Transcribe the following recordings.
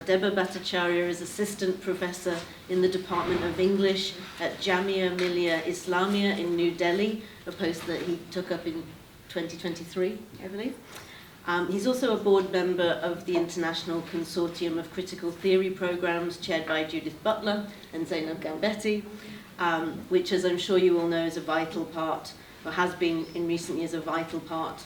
Debaditya Bhattacharya is Assistant Professor in the Department of English at Jamia Millia Islamia in New Delhi, a post that he took up in 2023, I believe. He's also a board member of the International Consortium of Critical Theory Programs, chaired by Judith Butler and Zainab Gambeti, which, as I'm sure you all know, is a vital part, or has been in recent years, a vital part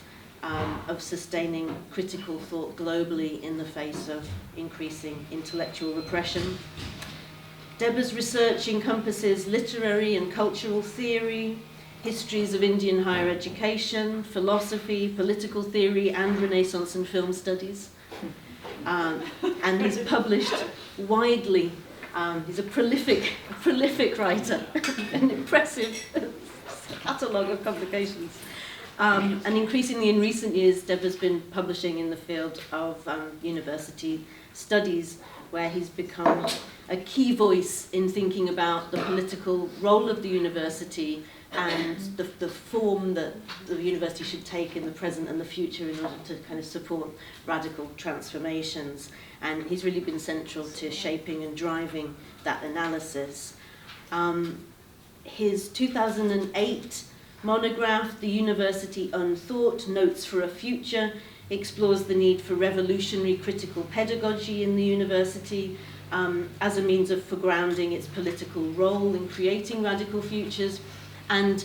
of sustaining critical thought globally in the face of increasing intellectual repression. Deba's research encompasses literary and cultural theory, histories of Indian higher education, philosophy, political theory, and Renaissance and film studies. And he's published widely. He's a prolific writer, an impressive catalogue of publications. And increasingly in recent years, Deba's been publishing in the field of university studies, where he's become a key voice in thinking about the political role of the university and the form that the university should take in the present and the future in order to kind of support radical transformations. And he's really been central to shaping and driving that analysis. His 2008 monograph, The University Unthought, Notes for a Future, explores the need for revolutionary critical pedagogy in the university as a means of foregrounding its political role in creating radical futures. And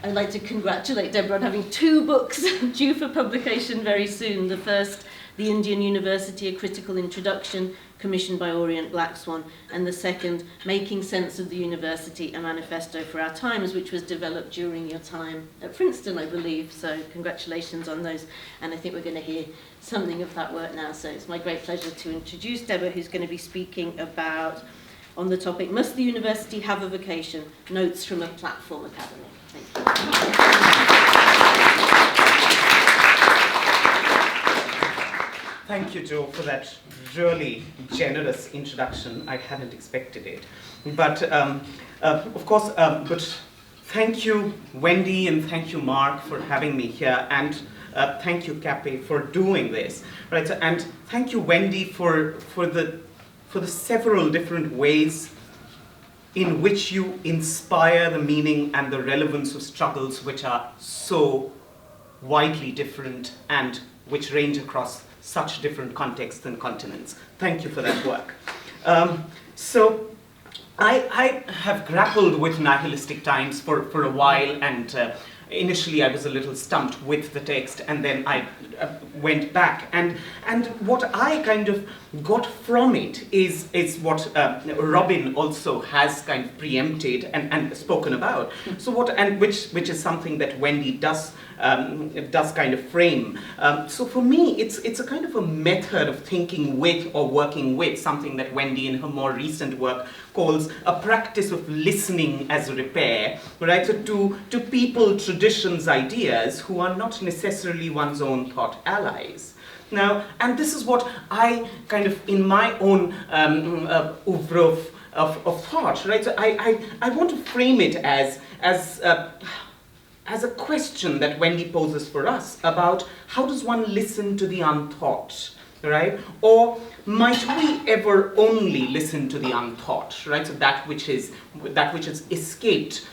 I'd like to congratulate Deborah on having 2 books due for publication very soon. The first, The Indian University, A Critical Introduction, commissioned by Orient BlackSwan, and the second, Making Sense of the University, a Manifesto for Our Times, which was developed during your time at Princeton, I believe. So congratulations on those. And I think we're going to hear something of that work now. So it's my great pleasure to introduce Deborah, who's going to be speaking about, on the topic, Must the University Have a Vocation? Notes from a Platform Academy. Thank you. Thank you, Joe, for that really generous introduction. I hadn't expected it. But, of course, but thank you, Wendy, and thank you, Mark, for having me here. And thank you, CAPPE, for doing this. Right? And thank you, Wendy, for the several different ways in which you inspire the meaning and the relevance of struggles which are so widely different and which range across such different contexts and continents. Thank you for that work. So I have grappled with Nihilistic Times for a while, and initially I was a little stumped with the text, and then I went back. And what I kind of got from it is what Robin also has kind of preempted and spoken about. So which is something that Wendy does kind of frame. So for me, it's a kind of a method of thinking with or working with something that Wendy in her more recent work calls a practice of listening as a repair, right? So to people, traditions, ideas who are not necessarily one's own thought allies. Now, and this is what I kind of, in my own oeuvre of thought, right? So I want to frame it as a question that Wendy poses for us about how does one listen to the unthought, right? Or might we ever only listen to the unthought, right? So that which has escaped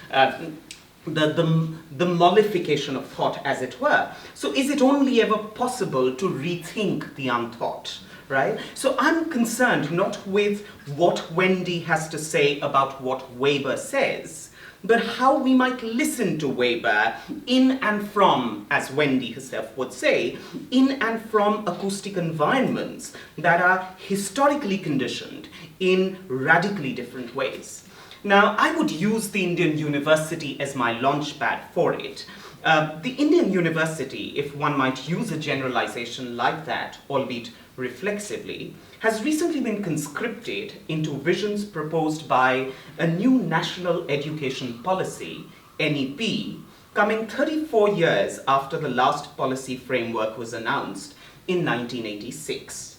the mollification of thought, as it were. So is it only ever possible to rethink the unthought, right? So I'm concerned not with what Wendy has to say about what Weber says, but how we might listen to Weber in and from, as Wendy herself would say, in and from acoustic environments that are historically conditioned in radically different ways. Now, I would use the Indian University as my launchpad for it. The Indian University, if one might use a generalization like that, albeit reflexively, has recently been conscripted into visions proposed by a new national education policy, NEP, coming 34 years after the last policy framework was announced in 1986.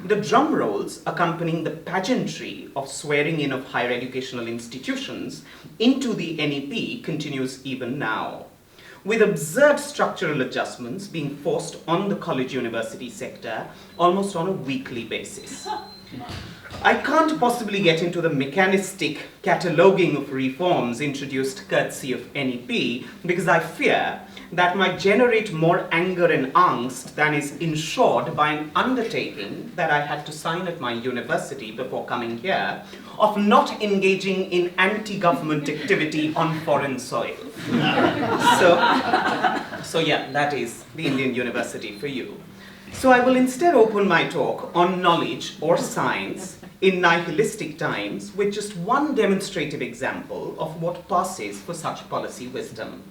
The drum rolls accompanying the pageantry of swearing in of higher educational institutions into the NEP continues even now, with absurd structural adjustments being forced on the college university sector almost on a weekly basis. I can't possibly get into the mechanistic cataloguing of reforms introduced courtesy of NEP because I fear that might generate more anger and angst than is ensured by an undertaking that I had to sign at my university before coming here of not engaging in anti-government activity on foreign soil. So yeah, that is the Indian University for you. So I will instead open my talk on knowledge or science in nihilistic times with just one demonstrative example of what passes for such policy wisdom.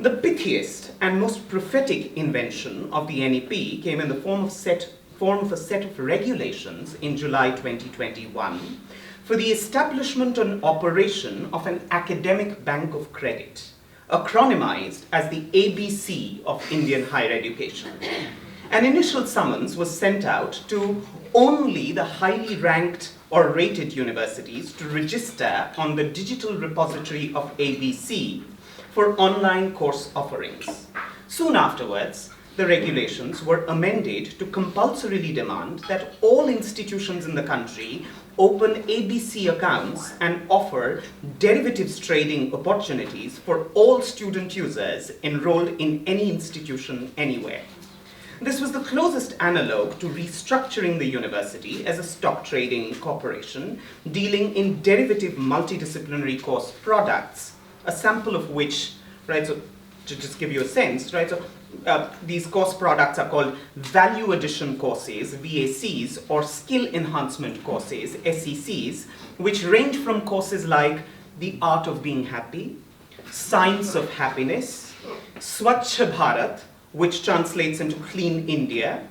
The pithiest and most prophetic invention of the NEP came in the form of a set of regulations in July 2021 for the establishment and operation of an academic bank of credit, acronymized as the ABC of Indian higher education. An initial summons was sent out to only the highly ranked or rated universities to register on the digital repository of ABC for online course offerings. Soon afterwards, the regulations were amended to compulsorily demand that all institutions in the country open ABC accounts and offer derivatives trading opportunities for all student users enrolled in any institution anywhere. This was the closest analogue to restructuring the university as a stock trading corporation dealing in derivative multidisciplinary course products, a sample of which, right, so to just give you a sense, right, so these course products are called value addition courses, VACs, or skill enhancement courses, SECs, which range from courses like the art of being happy, science of happiness, Swachh Bharat, which translates into Clean India,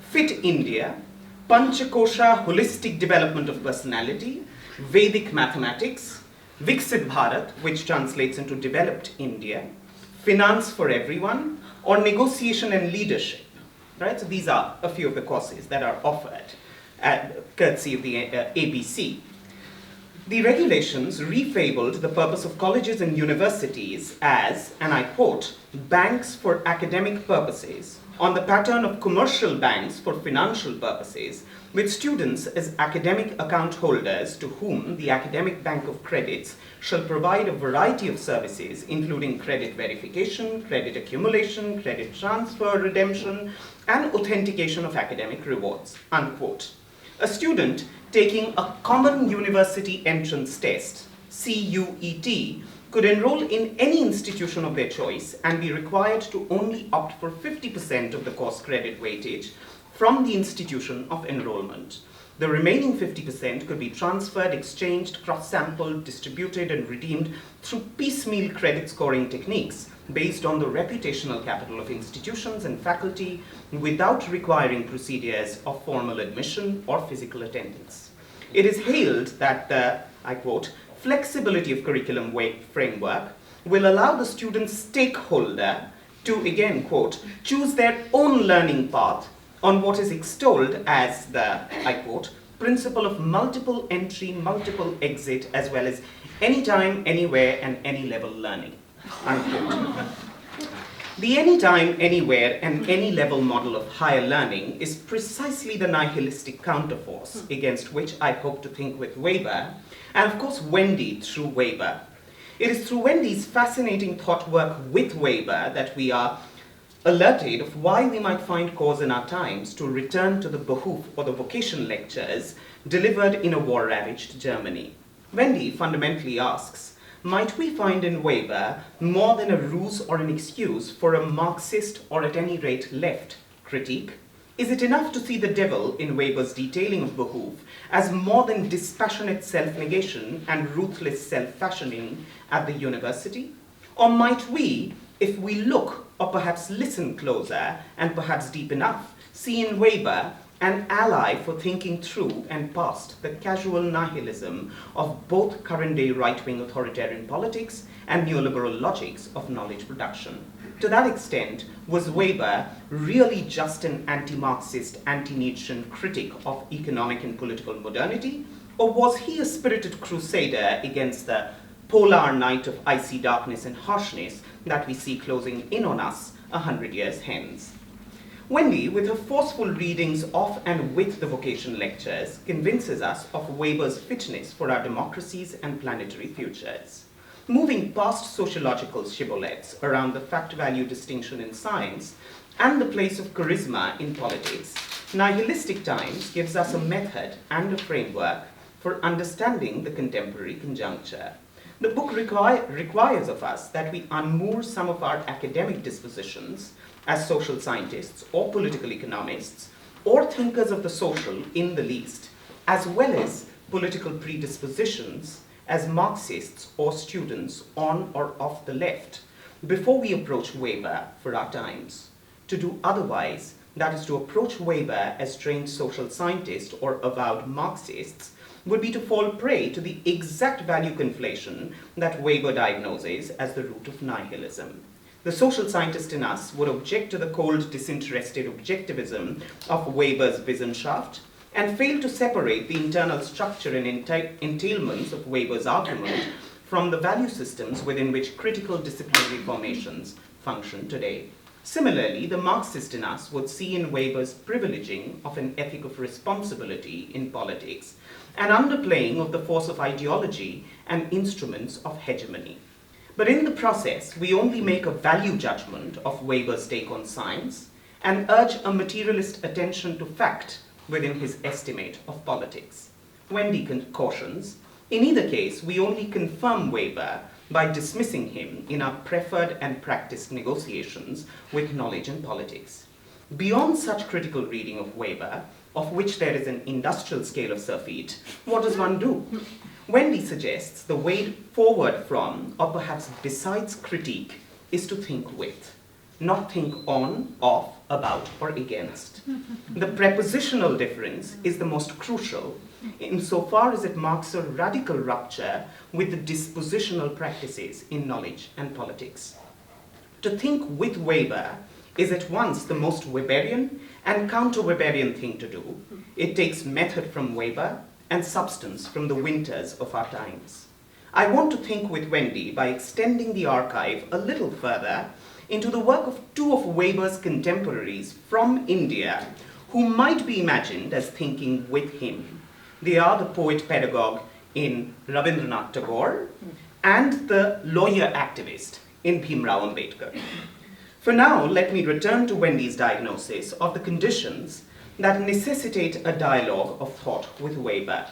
Fit India, Panchakosha, Holistic Development of Personality, Vedic Mathematics, Viksit Bharat, which translates into Developed India, Finance for Everyone, or Negotiation and Leadership. Right? So these are a few of the courses that are offered courtesy of the ABC. The regulations refabled the purpose of colleges and universities as, and I quote, banks for academic purposes, on the pattern of commercial banks for financial purposes, with students as academic account holders to whom the academic bank of credits shall provide a variety of services, including credit verification, credit accumulation, credit transfer, redemption, and authentication of academic rewards, unquote. A student taking a common university entrance test, CUET, could enroll in any institution of their choice and be required to only opt for 50% of the course credit weightage from the institution of enrollment. The remaining 50% could be transferred, exchanged, cross-sampled, distributed, and redeemed through piecemeal credit scoring techniques based on the reputational capital of institutions and faculty without requiring procedures of formal admission or physical attendance. It is hailed that the, I quote, flexibility of curriculum framework will allow the student stakeholder to, again, quote, choose their own learning path on what is extolled as the, I quote, principle of multiple entry, multiple exit, as well as anytime, anywhere, and any level learning, unquote. The anytime, anywhere, and any level model of higher learning is precisely the nihilistic counterforce against which I hope to think with Weber, and of course Wendy through Weber. It is through Wendy's fascinating thought work with Weber that we are alerted of why we might find cause in our times to return to the behoof or the vocation lectures delivered in a war-ravaged Germany. Wendy fundamentally asks, might we find in Weber more than a ruse or an excuse for a Marxist or at any rate left critique? Is it enough to see the devil in Weber's detailing of behoof as more than dispassionate self-negation and ruthless self-fashioning at the university? Or might we, if we look or perhaps listen closer and perhaps deep enough, see in Weber an ally for thinking through and past the casual nihilism of both current-day right-wing authoritarian politics and neoliberal logics of knowledge production? To that extent, was Weber really just an anti-Marxist, anti-Nietzschean critic of economic and political modernity? Or was he a spirited crusader against the polar night of icy darkness and harshness that we see closing in on us 100 years hence? Wendy, with her forceful readings of and with the Vocation lectures, convinces us of Weber's fitness for our democracies and planetary futures. Moving past sociological shibboleths around the fact-value distinction in science and the place of charisma in politics, Nihilistic Times gives us a method and a framework for understanding the contemporary conjuncture. The book requires of us that we unmoor some of our academic dispositions as social scientists or political economists or thinkers of the social in the least, as well as political predispositions as Marxists or students on or off the left, before we approach Weber for our times. To do otherwise, that is to approach Weber as trained social scientists or avowed Marxists, would be to fall prey to the exact value conflation that Weber diagnoses as the root of nihilism. The social scientist in us would object to the cold, disinterested objectivism of Weber's Wissenschaft and fail to separate the internal structure and entailments of Weber's argument from the value systems within which critical disciplinary formations function today. Similarly, the Marxist in us would see in Weber's privileging of an ethic of responsibility in politics an underplaying of the force of ideology and instruments of hegemony. But in the process, we only make a value judgment of Weber's take on science and urge a materialist attention to fact within his estimate of politics. Wendy cautions, in either case, we only confirm Weber by dismissing him in our preferred and practiced negotiations with knowledge and politics. Beyond such critical reading of Weber, of which there is an industrial scale of surfeit, what does one do? Wendy suggests the way forward from, or perhaps besides critique, is to think with, not think on, of, about, or against. The prepositional difference is the most crucial, insofar as it marks a radical rupture with the dispositional practices in knowledge and politics. To think with Weber is at once the most Weberian and counter-Weberian thing to do. It takes method from Weber and substance from the winters of our times. I want to think with Wendy by extending the archive a little further into the work of two of Weber's contemporaries from India who might be imagined as thinking with him. They are the poet-pedagogue in Rabindranath Tagore and the lawyer activist in Bhimrao Ambedkar. For now, let me return to Wendy's diagnosis of the conditions that necessitate a dialogue of thought with Weber.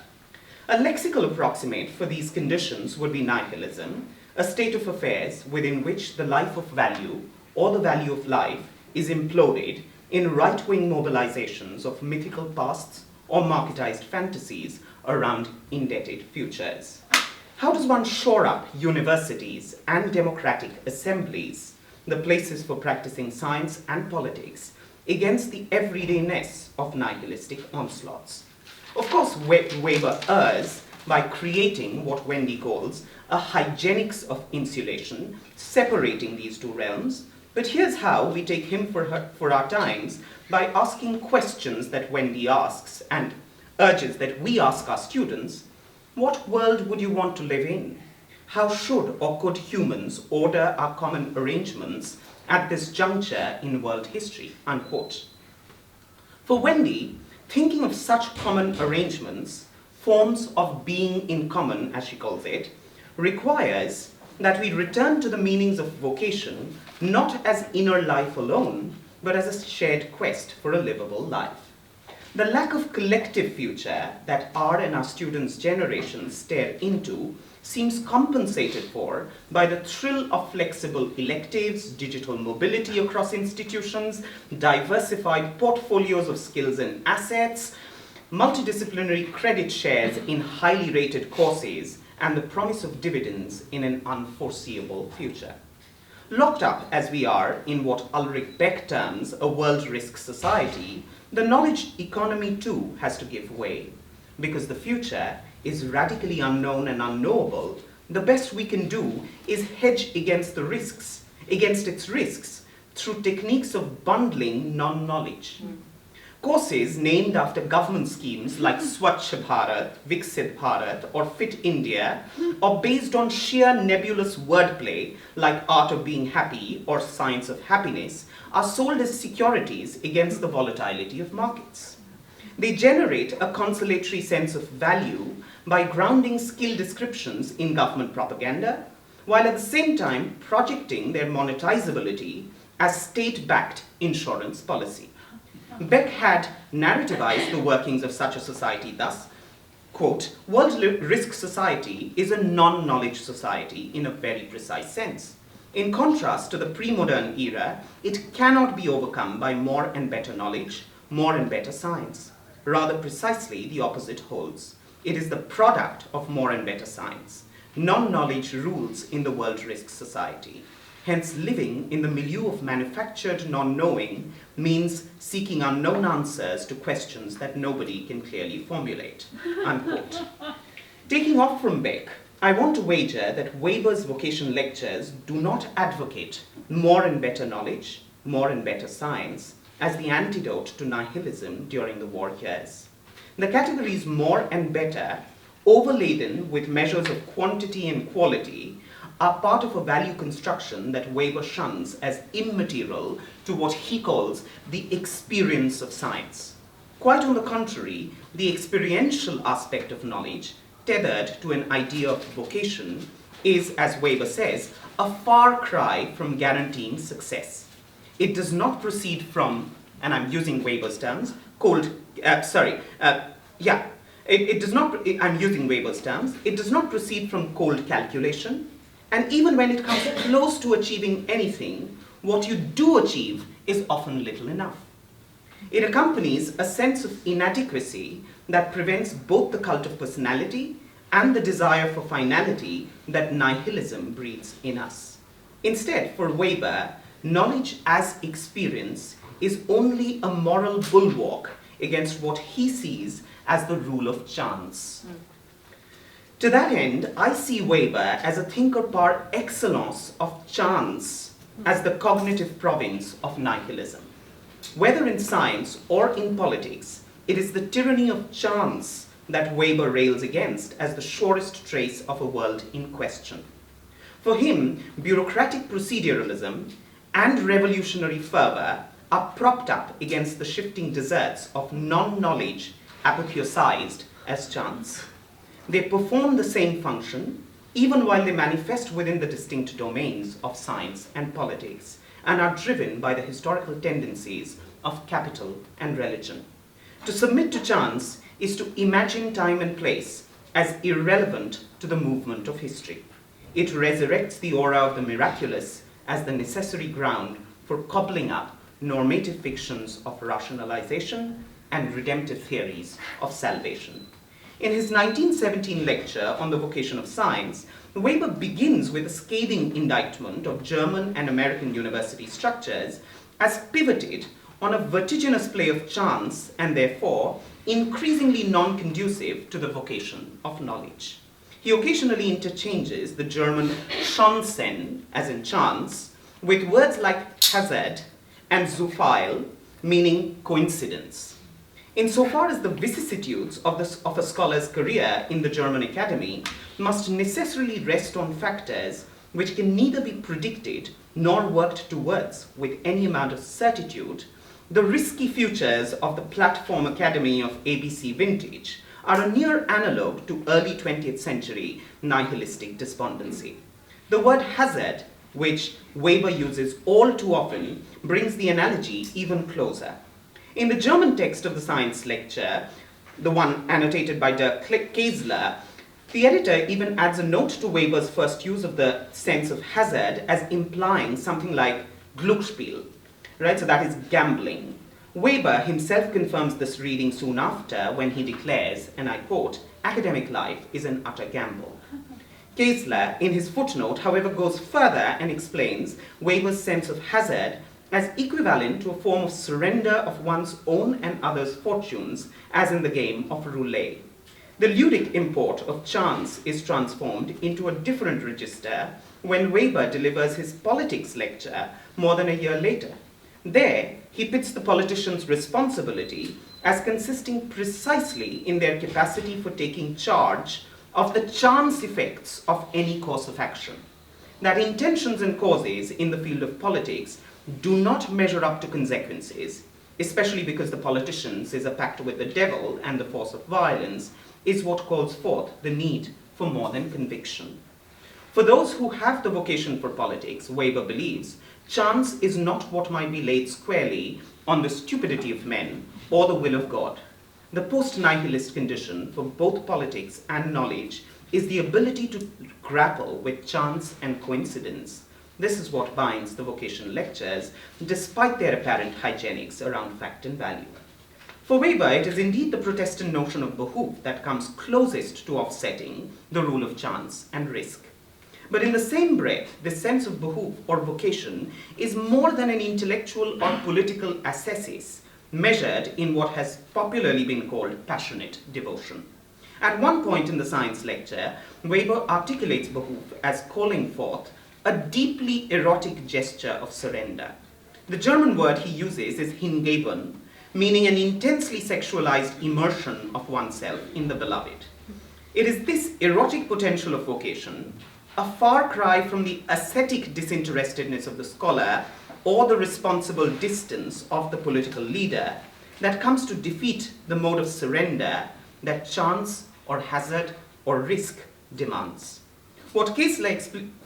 A lexical approximate for these conditions would be nihilism, a state of affairs within which the life of value or the value of life is imploded in right-wing mobilizations of mythical pasts or marketized fantasies around indebted futures. How does one shore up universities and democratic assemblies, the places for practicing science and politics, against the everydayness of nihilistic onslaughts? Of course, Weber errs by creating what Wendy calls a hygienics of insulation, separating these two realms. But here's how we take him for our times, by asking questions that Wendy asks and urges that we ask our students. What world would you want to live in? How should or could humans order our common arrangements at this juncture in world history? Unquote. For Wendy, thinking of such common arrangements, forms of being in common, as she calls it, requires that we return to the meanings of vocation, not as inner life alone, but as a shared quest for a livable life. The lack of collective future that our and our students' generations stare into seems compensated for by the thrill of flexible electives, digital mobility across institutions, diversified portfolios of skills and assets, multidisciplinary credit shares in highly rated courses, and the promise of dividends in an unforeseeable future. Locked up as we are in what Ulrich Beck terms a world risk society, the knowledge economy too has to give way. Because the future is radically unknown and unknowable, the best we can do is hedge against its risks, through techniques of bundling non-knowledge. Courses named after government schemes like Swachh Bharat, Viksit Bharat, or Fit India, or based on sheer nebulous wordplay like Art of Being Happy or Science of Happiness, are sold as securities against the volatility of markets. They generate a consolatory sense of value by grounding skill descriptions in government propaganda, while at the same time projecting their monetizability as state-backed insurance policy. Beck had narrativized the workings of such a society thus, quote, "World risk society is a non-knowledge society in a very precise sense. In contrast to the pre-modern era, it cannot be overcome by more and better knowledge, more and better science. Rather precisely the opposite holds. It is the product of more and better science. Non-knowledge rules in the world risk society. Hence, living in the milieu of manufactured non-knowing means seeking unknown answers to questions that nobody can clearly formulate," unquote. Taking off from Beck, I want to wager that Weber's vocation lectures do not advocate more and better knowledge, more and better science, as the antidote to nihilism during the war years. The categories more and better, overladen with measures of quantity and quality, are part of a value construction that Weber shuns as immaterial to what he calls the experience of science. Quite on the contrary, the experiential aspect of knowledge, tethered to an idea of vocation, is, as Weber says, a far cry from guaranteeing success. It does not proceed from, and I'm using Weber's terms, I'm using Weber's terms, it does not proceed from cold calculation, and even when it comes close to achieving anything, what you do achieve is often little enough. It accompanies a sense of inadequacy that prevents both the cult of personality and the desire for finality that nihilism breeds in us. Instead, for Weber, knowledge as experience is only a moral bulwark against what he sees as the rule of chance. To that end, I see Weber as a thinker par excellence of chance as the cognitive province of nihilism. Whether in science or in politics, it is the tyranny of chance that Weber rails against as the surest trace of a world in question. For him, bureaucratic proceduralism and revolutionary fervor are propped up against the shifting deserts of non-knowledge apotheosized as chance. They perform the same function even while they manifest within the distinct domains of science and politics and are driven by the historical tendencies of capital and religion. To submit to chance is to imagine time and place as irrelevant to the movement of history. It resurrects the aura of the miraculous as the necessary ground for cobbling up normative fictions of rationalization and redemptive theories of salvation. In his 1917 lecture on the vocation of science, Weber begins with a scathing indictment of German and American university structures as pivoted on a vertiginous play of chance and therefore increasingly non-conducive to the vocation of knowledge. He occasionally interchanges the German Chancen, as in chance, with words like hazard and Zufall, meaning coincidence. Insofar as the vicissitudes of a scholar's career in the German academy must necessarily rest on factors which can neither be predicted nor worked towards with any amount of certitude, the risky futures of the platform academy of ABC vintage are a near analogue to early 20th century nihilistic despondency. The word hazard, which Weber uses all too often, brings the analogy even closer. In the German text of the science lecture, the one annotated by Dirk Kaesler, the editor even adds a note to Weber's first use of the sense of hazard as implying something like Glücksspiel, right? So that is gambling. Weber himself confirms this reading soon after when he declares, and I quote, "Academic life is an utter gamble." Kaesler, in his footnote, however, goes further and explains Weber's sense of hazard as equivalent to a form of surrender of one's own and others' fortunes, as in the game of roulette. The ludic import of chance is transformed into a different register when Weber delivers his politics lecture more than a year later. There, he pits the politicians' responsibility as consisting precisely in their capacity for taking charge of the chance effects of any course of action. That intentions and causes in the field of politics do not measure up to consequences, especially because the politicians is a pact with the devil and the force of violence, is what calls forth the need for more than conviction. For those who have the vocation for politics, Weber believes, chance is not what might be laid squarely on the stupidity of men or the will of God. The post-nihilist condition for both politics and knowledge is the ability to grapple with chance and coincidence. This is what binds the vocation lectures, despite their apparent hygienics around fact and value. For Weber, it is indeed the Protestant notion of behoof that comes closest to offsetting the rule of chance and risk. But in the same breath, this sense of behoof or vocation is more than an intellectual or political ascesis measured in what has popularly been called passionate devotion. At one point in the science lecture, Weber articulates behoof as calling forth a deeply erotic gesture of surrender. The German word he uses is hingeben, meaning an intensely sexualized immersion of oneself in the beloved. It is this erotic potential of vocation, a far cry from the ascetic disinterestedness of the scholar or the responsible distance of the political leader, that comes to defeat the mode of surrender that chance or hazard or risk demands. What Kessler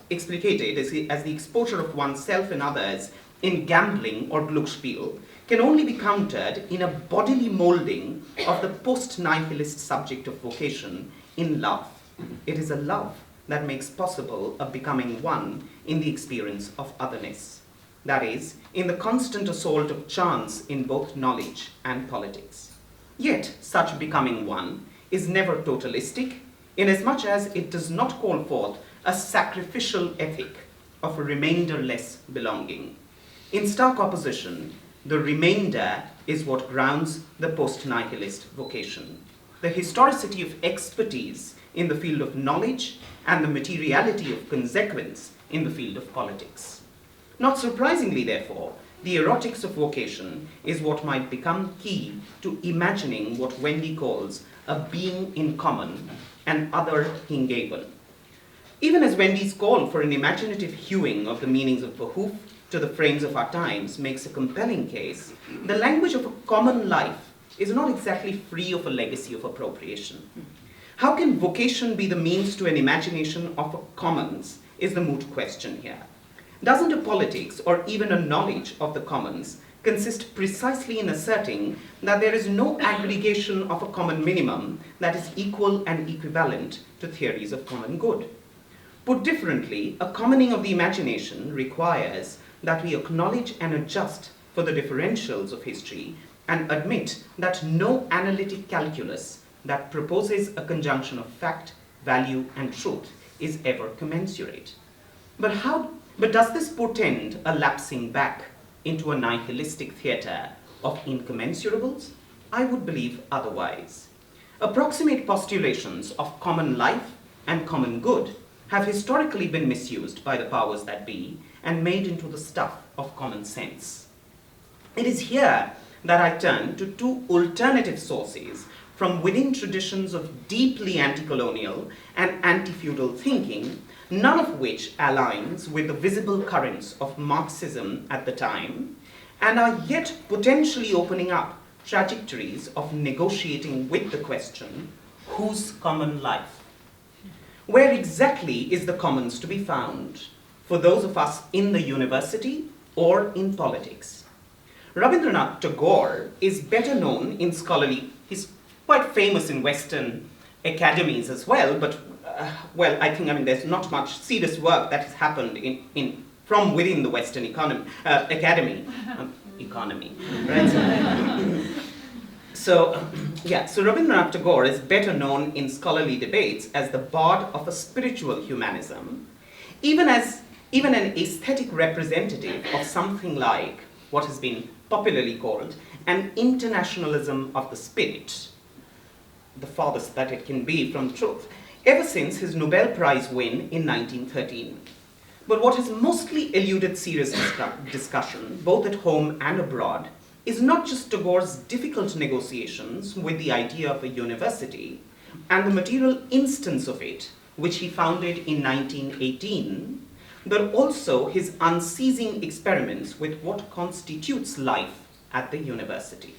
explicated as the exposure of oneself and others in gambling or Glücksspiel can only be countered in a bodily molding of the post-nihilist subject of vocation in love. It is a love that makes possible a becoming one in the experience of otherness. That is, in the constant assault of chance in both knowledge and politics. Yet, such becoming one is never totalistic, inasmuch as it does not call forth a sacrificial ethic of a remainder-less belonging. In stark opposition, the remainder is what grounds the post-nihilist vocation. The historicity of expertise in the field of knowledge and the materiality of consequence in the field of politics. Not surprisingly, therefore, the erotics of vocation is what might become key to imagining what Wendy calls a being in common, an other hingeben. Even as Wendy's call for an imaginative hewing of the meanings of behoof to the frames of our times makes a compelling case, the language of a common life is not exactly free of a legacy of appropriation. How can vocation be the means to an imagination of a commons is the moot question here. Doesn't a politics or even a knowledge of the commons consist precisely in asserting that there is no aggregation of a common minimum that is equal and equivalent to theories of common good? Put differently, a commoning of the imagination requires that we acknowledge and adjust for the differentials of history and admit that no analytic calculus that proposes a conjunction of fact, value, and truth is ever commensurate. But does this portend a lapsing back into a nihilistic theatre of incommensurables? I would believe otherwise. Approximate postulations of common life and common good have historically been misused by the powers that be and made into the stuff of common sense. It is here that I turn to two alternative sources from within traditions of deeply anti-colonial and anti-feudal thinking, none of which aligns with the visible currents of Marxism at the time, and are yet potentially opening up trajectories of negotiating with the question, whose common life? Where exactly is the commons to be found for those of us in the university or in politics? Rabindranath Tagore is better known in scholarly, he's quite famous in Western academies as well, but I think there's not much serious work that has happened from within the Western academy. Right? So Rabindranath Tagore is better known in scholarly debates as the bard of a spiritual humanism, even an aesthetic representative of something like what has been popularly called an internationalism of the spirit, the farthest that it can be from truth, ever since his Nobel Prize win in 1913. But what has mostly eluded serious discussion, both at home and abroad, is not just Tagore's difficult negotiations with the idea of a university and the material instance of it, which he founded in 1918, but also his unceasing experiments with what constitutes life at the university.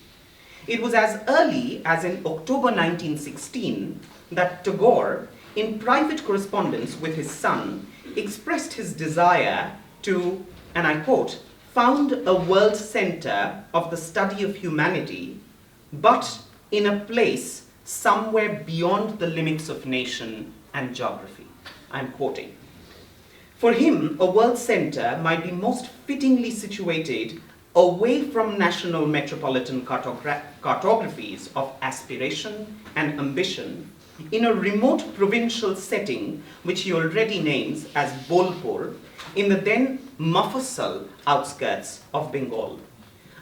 It was as early as in October 1916 that Tagore, in private correspondence with his son, expressed his desire to, and I quote, found a world center of the study of humanity, but in a place somewhere beyond the limits of nation and geography. I'm quoting. For him, a world center might be most fittingly situated away from national metropolitan cartographies of aspiration and ambition in a remote provincial setting, which he already names as Bolpur, in the then Mufassal outskirts of Bengal.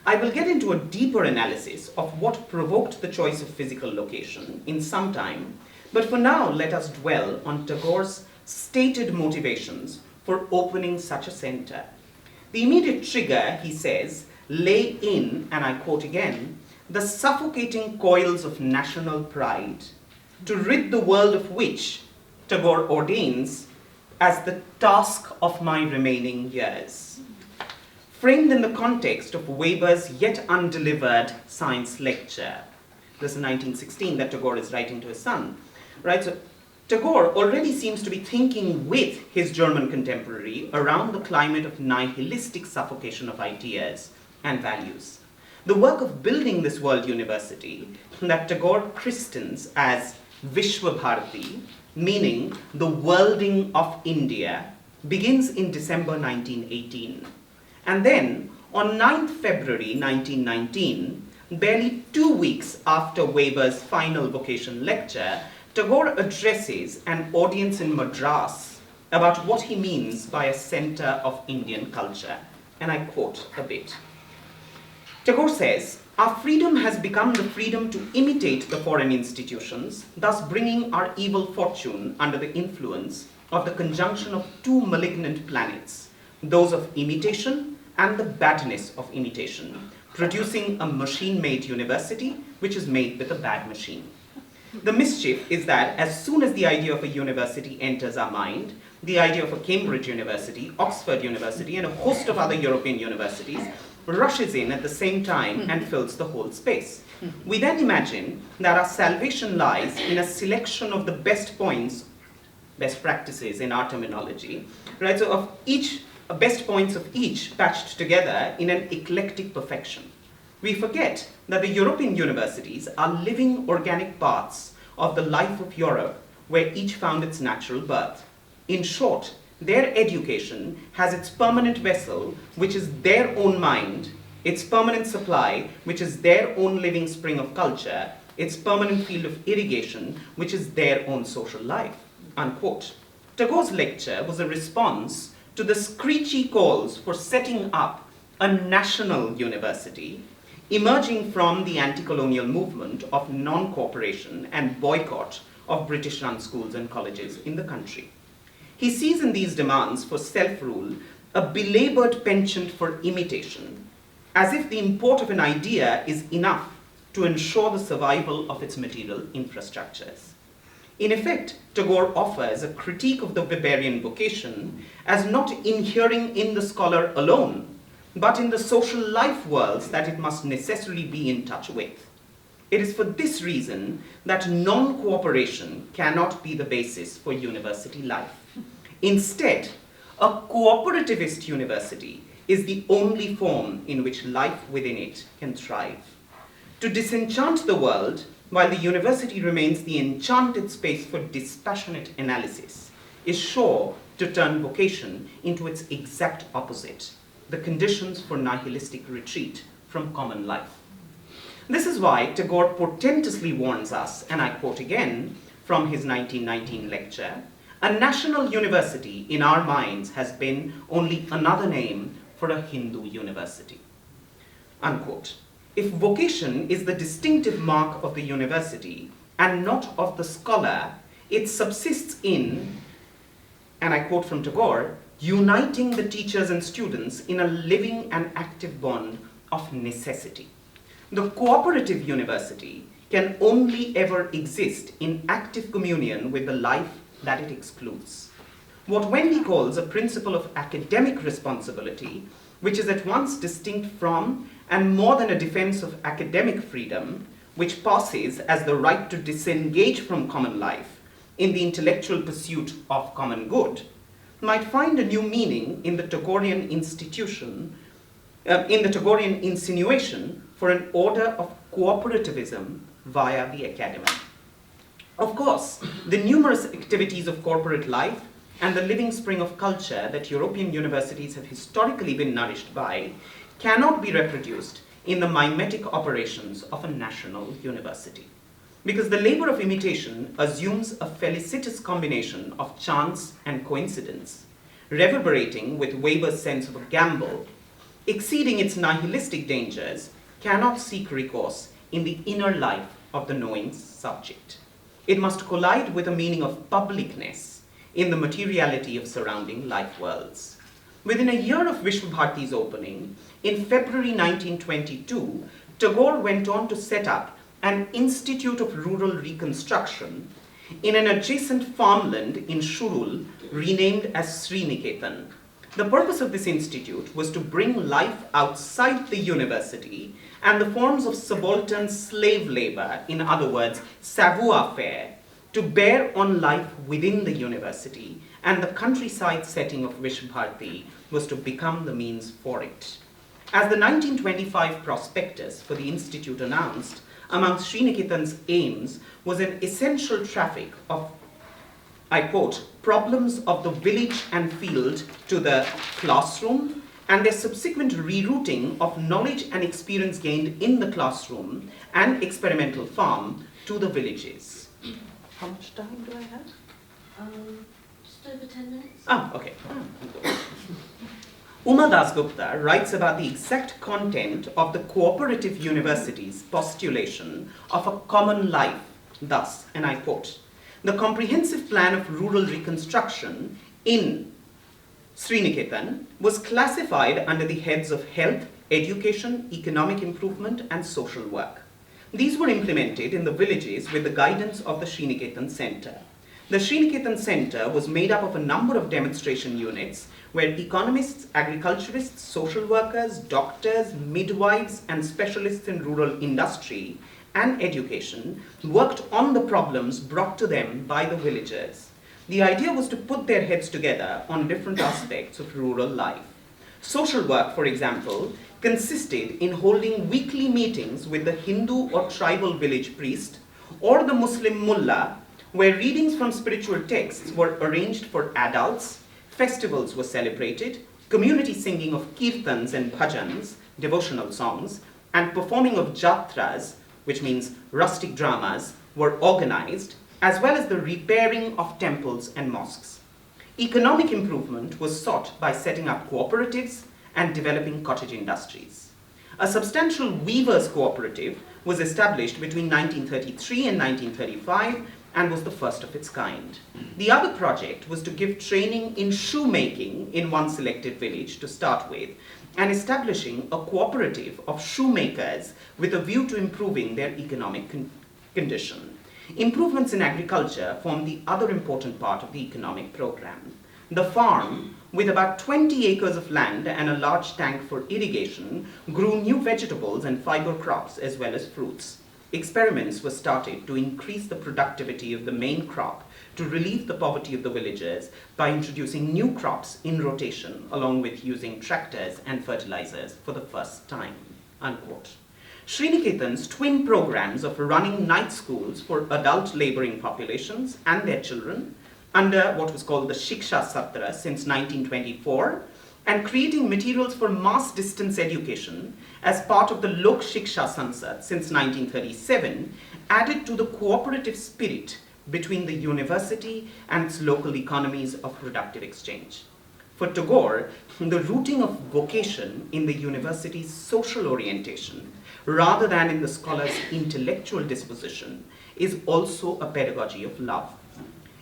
I will get into a deeper analysis of what provoked the choice of physical location in some time, but for now let us dwell on Tagore's stated motivations for opening such a center. The immediate trigger, he says, lay in, and I quote again, the suffocating coils of national pride, to rid the world of which Tagore ordains as the task of my remaining years. Framed in the context of Weber's yet undelivered science lecture. This is 1916 that Tagore is writing to his son. Right? So Tagore already seems to be thinking with his German contemporary around the climate of nihilistic suffocation of ideas and values. The work of building this world university that Tagore christens as Vishwabharati, meaning the worlding of India, begins in December 1918. And then, on 9th February 1919, barely 2 weeks after Weber's final Vocation lecture, Tagore addresses an audience in Madras about what he means by a center of Indian culture. And I quote a bit. Tagore says, "Our freedom has become the freedom to imitate the foreign institutions, thus bringing our evil fortune under the influence of the conjunction of two malignant planets, those of imitation and the badness of imitation, producing a machine-made university which is made with a bad machine. The mischief is that as soon as the idea of a university enters our mind, the idea of a Cambridge University, Oxford University, and a host of other European universities rushes in at the same time and fills the whole space. We then imagine that our salvation lies in a selection of the best points, best practices in our terminology, right? So of each, best points of each patched together in an eclectic perfection. We forget that the European universities are living organic parts of the life of Europe where each found its natural birth. In short, their education has its permanent vessel, which is their own mind, its permanent supply, which is their own living spring of culture, its permanent field of irrigation, which is their own social life." Unquote. Tagore's lecture was a response to the screechy calls for setting up a national university emerging from the anti-colonial movement of non-cooperation and boycott of British-run schools and colleges in the country. He sees in these demands for self-rule a belabored penchant for imitation, as if the import of an idea is enough to ensure the survival of its material infrastructures. In effect, Tagore offers a critique of the Weberian vocation as not inhering in the scholar alone, but in the social life worlds that it must necessarily be in touch with. It is for this reason that non-cooperation cannot be the basis for university life. Instead, a cooperativist university is the only form in which life within it can thrive. To disenchant the world, while the university remains the enchanted space for dispassionate analysis, is sure to turn vocation into its exact opposite, the conditions for nihilistic retreat from common life. This is why Tagore portentously warns us, and I quote again from his 1919 lecture, "A national university in our minds has been only another name for a Hindu university." Unquote. If vocation is the distinctive mark of the university and not of the scholar, it subsists in, and I quote from Tagore, uniting the teachers and students in a living and active bond of necessity. The cooperative university can only ever exist in active communion with the life that it excludes. What Wendy calls a principle of academic responsibility, which is at once distinct from and more than a defense of academic freedom, which passes as the right to disengage from common life in the intellectual pursuit of common good, might find a new meaning in the Tagorean insinuation for an order of cooperativism via the academy. Of course, the numerous activities of corporate life and the living spring of culture that European universities have historically been nourished by cannot be reproduced in the mimetic operations of a national university. Because the labor of imitation assumes a felicitous combination of chance and coincidence, reverberating with Weber's sense of a gamble, exceeding its nihilistic dangers, cannot seek recourse in the inner life of the knowing subject. It must collide with a meaning of publicness in the materiality of surrounding life worlds. Within a year of Vishwabharati's opening, in February 1922, Tagore went on to set up an Institute of Rural Reconstruction in an adjacent farmland in Shurul, renamed as Sriniketan. The purpose of this institute was to bring life outside the university and the forms of subaltern slave labor, in other words, savoir-faire, to bear on life within the university, and the countryside setting of Vishwabharati was to become the means for it. As the 1925 prospectus for the institute announced, amongst Sriniketan's aims was an essential traffic of, I quote, problems of the village and field to the classroom, and their subsequent rerouting of knowledge and experience gained in the classroom and experimental farm to the villages. How much time do I have? Just over 10 minutes. Ah, okay. Uma Dasgupta writes about the exact content of the cooperative university's postulation of a common life, thus, and I quote, "The comprehensive plan of rural reconstruction in Sriniketan was classified under the heads of health, education, economic improvement, and social work. These were implemented in the villages with the guidance of the Sriniketan Center. The Sriniketan Center was made up of a number of demonstration units where economists, agriculturists, social workers, doctors, midwives, and specialists in rural industry and education worked on the problems brought to them by the villagers. The idea was to put their heads together on different aspects of rural life. Social work, for example, consisted in holding weekly meetings with the Hindu or tribal village priest or the Muslim mullah, where readings from spiritual texts were arranged for adults, festivals were celebrated, community singing of kirtans and bhajans, devotional songs, and performing of jatras, which means rustic dramas, were organized, as well as the repairing of temples and mosques. Economic improvement was sought by setting up cooperatives and developing cottage industries. A substantial weavers' cooperative was established between 1933 and 1935 and was the first of its kind. The other project was to give training in shoemaking in one selected village to start with, and establishing a cooperative of shoemakers with a view to improving their economic condition. Improvements in agriculture formed the other important part of the economic program. The farm, with about 20 acres of land and a large tank for irrigation, grew new vegetables and fiber crops as well as fruits. Experiments were started to increase the productivity of the main crop to relieve the poverty of the villagers by introducing new crops in rotation, along with using tractors and fertilizers for the first time." Unquote. Sriniketan's twin programs of running night schools for adult laboring populations and their children under what was called the Shiksha Satra since 1924, and creating materials for mass distance education as part of the Lok Shiksha Sansad since 1937, added to the cooperative spirit between the university and its local economies of productive exchange. For Tagore, the rooting of vocation in the university's social orientation, rather than in the scholar's intellectual disposition, is also a pedagogy of love.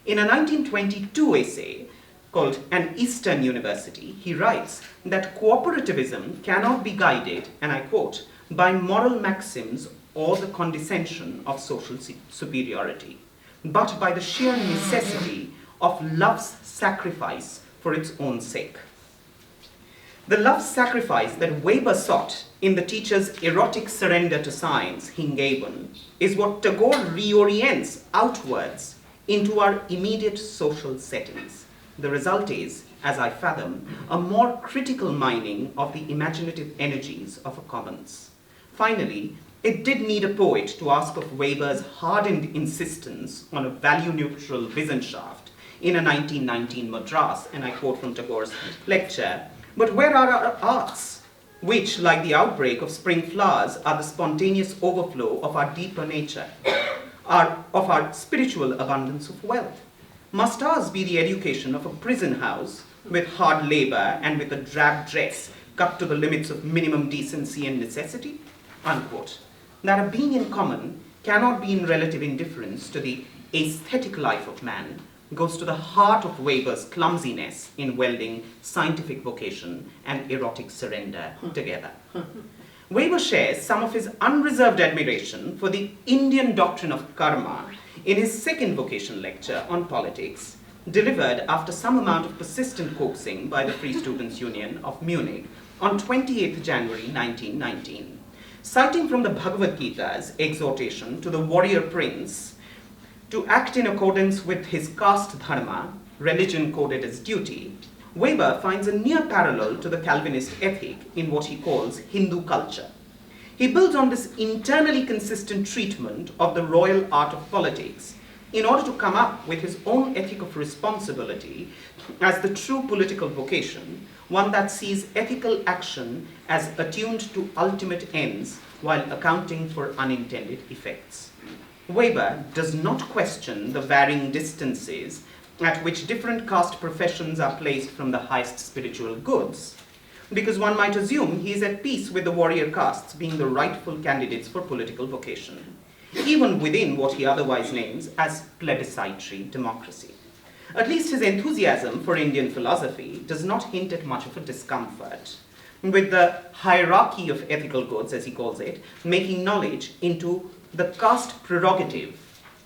In a 1922 essay, called An Eastern University, he writes that cooperativism cannot be guided, and I quote, by moral maxims or the condescension of social superiority, but by the sheer necessity of love's sacrifice for its own sake. The love sacrifice that Weber sought in the teacher's erotic surrender to science, Hingeben, is what Tagore reorients outwards into our immediate social settings. The result is, as I fathom, a more critical mining of the imaginative energies of a commons. Finally, it did need a poet to ask of Weber's hardened insistence on a value-neutral Wissenschaft in a 1919 Madras, and I quote from Tagore's lecture, but where are our arts, which, like the outbreak of spring flowers, are the spontaneous overflow of our deeper nature, of our spiritual abundance of wealth? Must ours be the education of a prison house with hard labor and with a drab dress cut to the limits of minimum decency and necessity? Unquote. That a being in common cannot be in relative indifference to the aesthetic life of man goes to the heart of Weber's clumsiness in welding scientific vocation and erotic surrender together. Weber shares some of his unreserved admiration for the Indian doctrine of karma in his second vocation lecture on politics, delivered after some amount of persistent coaxing by the Free Students' Union of Munich on 28th January 1919. Citing from the Bhagavad Gita's exhortation to the warrior prince to act in accordance with his caste dharma, religion coded as duty, Weber finds a near parallel to the Calvinist ethic in what he calls Hindu culture. He builds on this internally consistent treatment of the royal art of politics in order to come up with his own ethic of responsibility as the true political vocation, one that sees ethical action as attuned to ultimate ends while accounting for unintended effects. Weber does not question the varying distances at which different caste professions are placed from the highest spiritual goods, because one might assume he is at peace with the warrior castes being the rightful candidates for political vocation, even within what he otherwise names as plebiscitary democracy. At least his enthusiasm for Indian philosophy does not hint at much of a discomfort with the hierarchy of ethical goods, as he calls it, making knowledge into the caste prerogative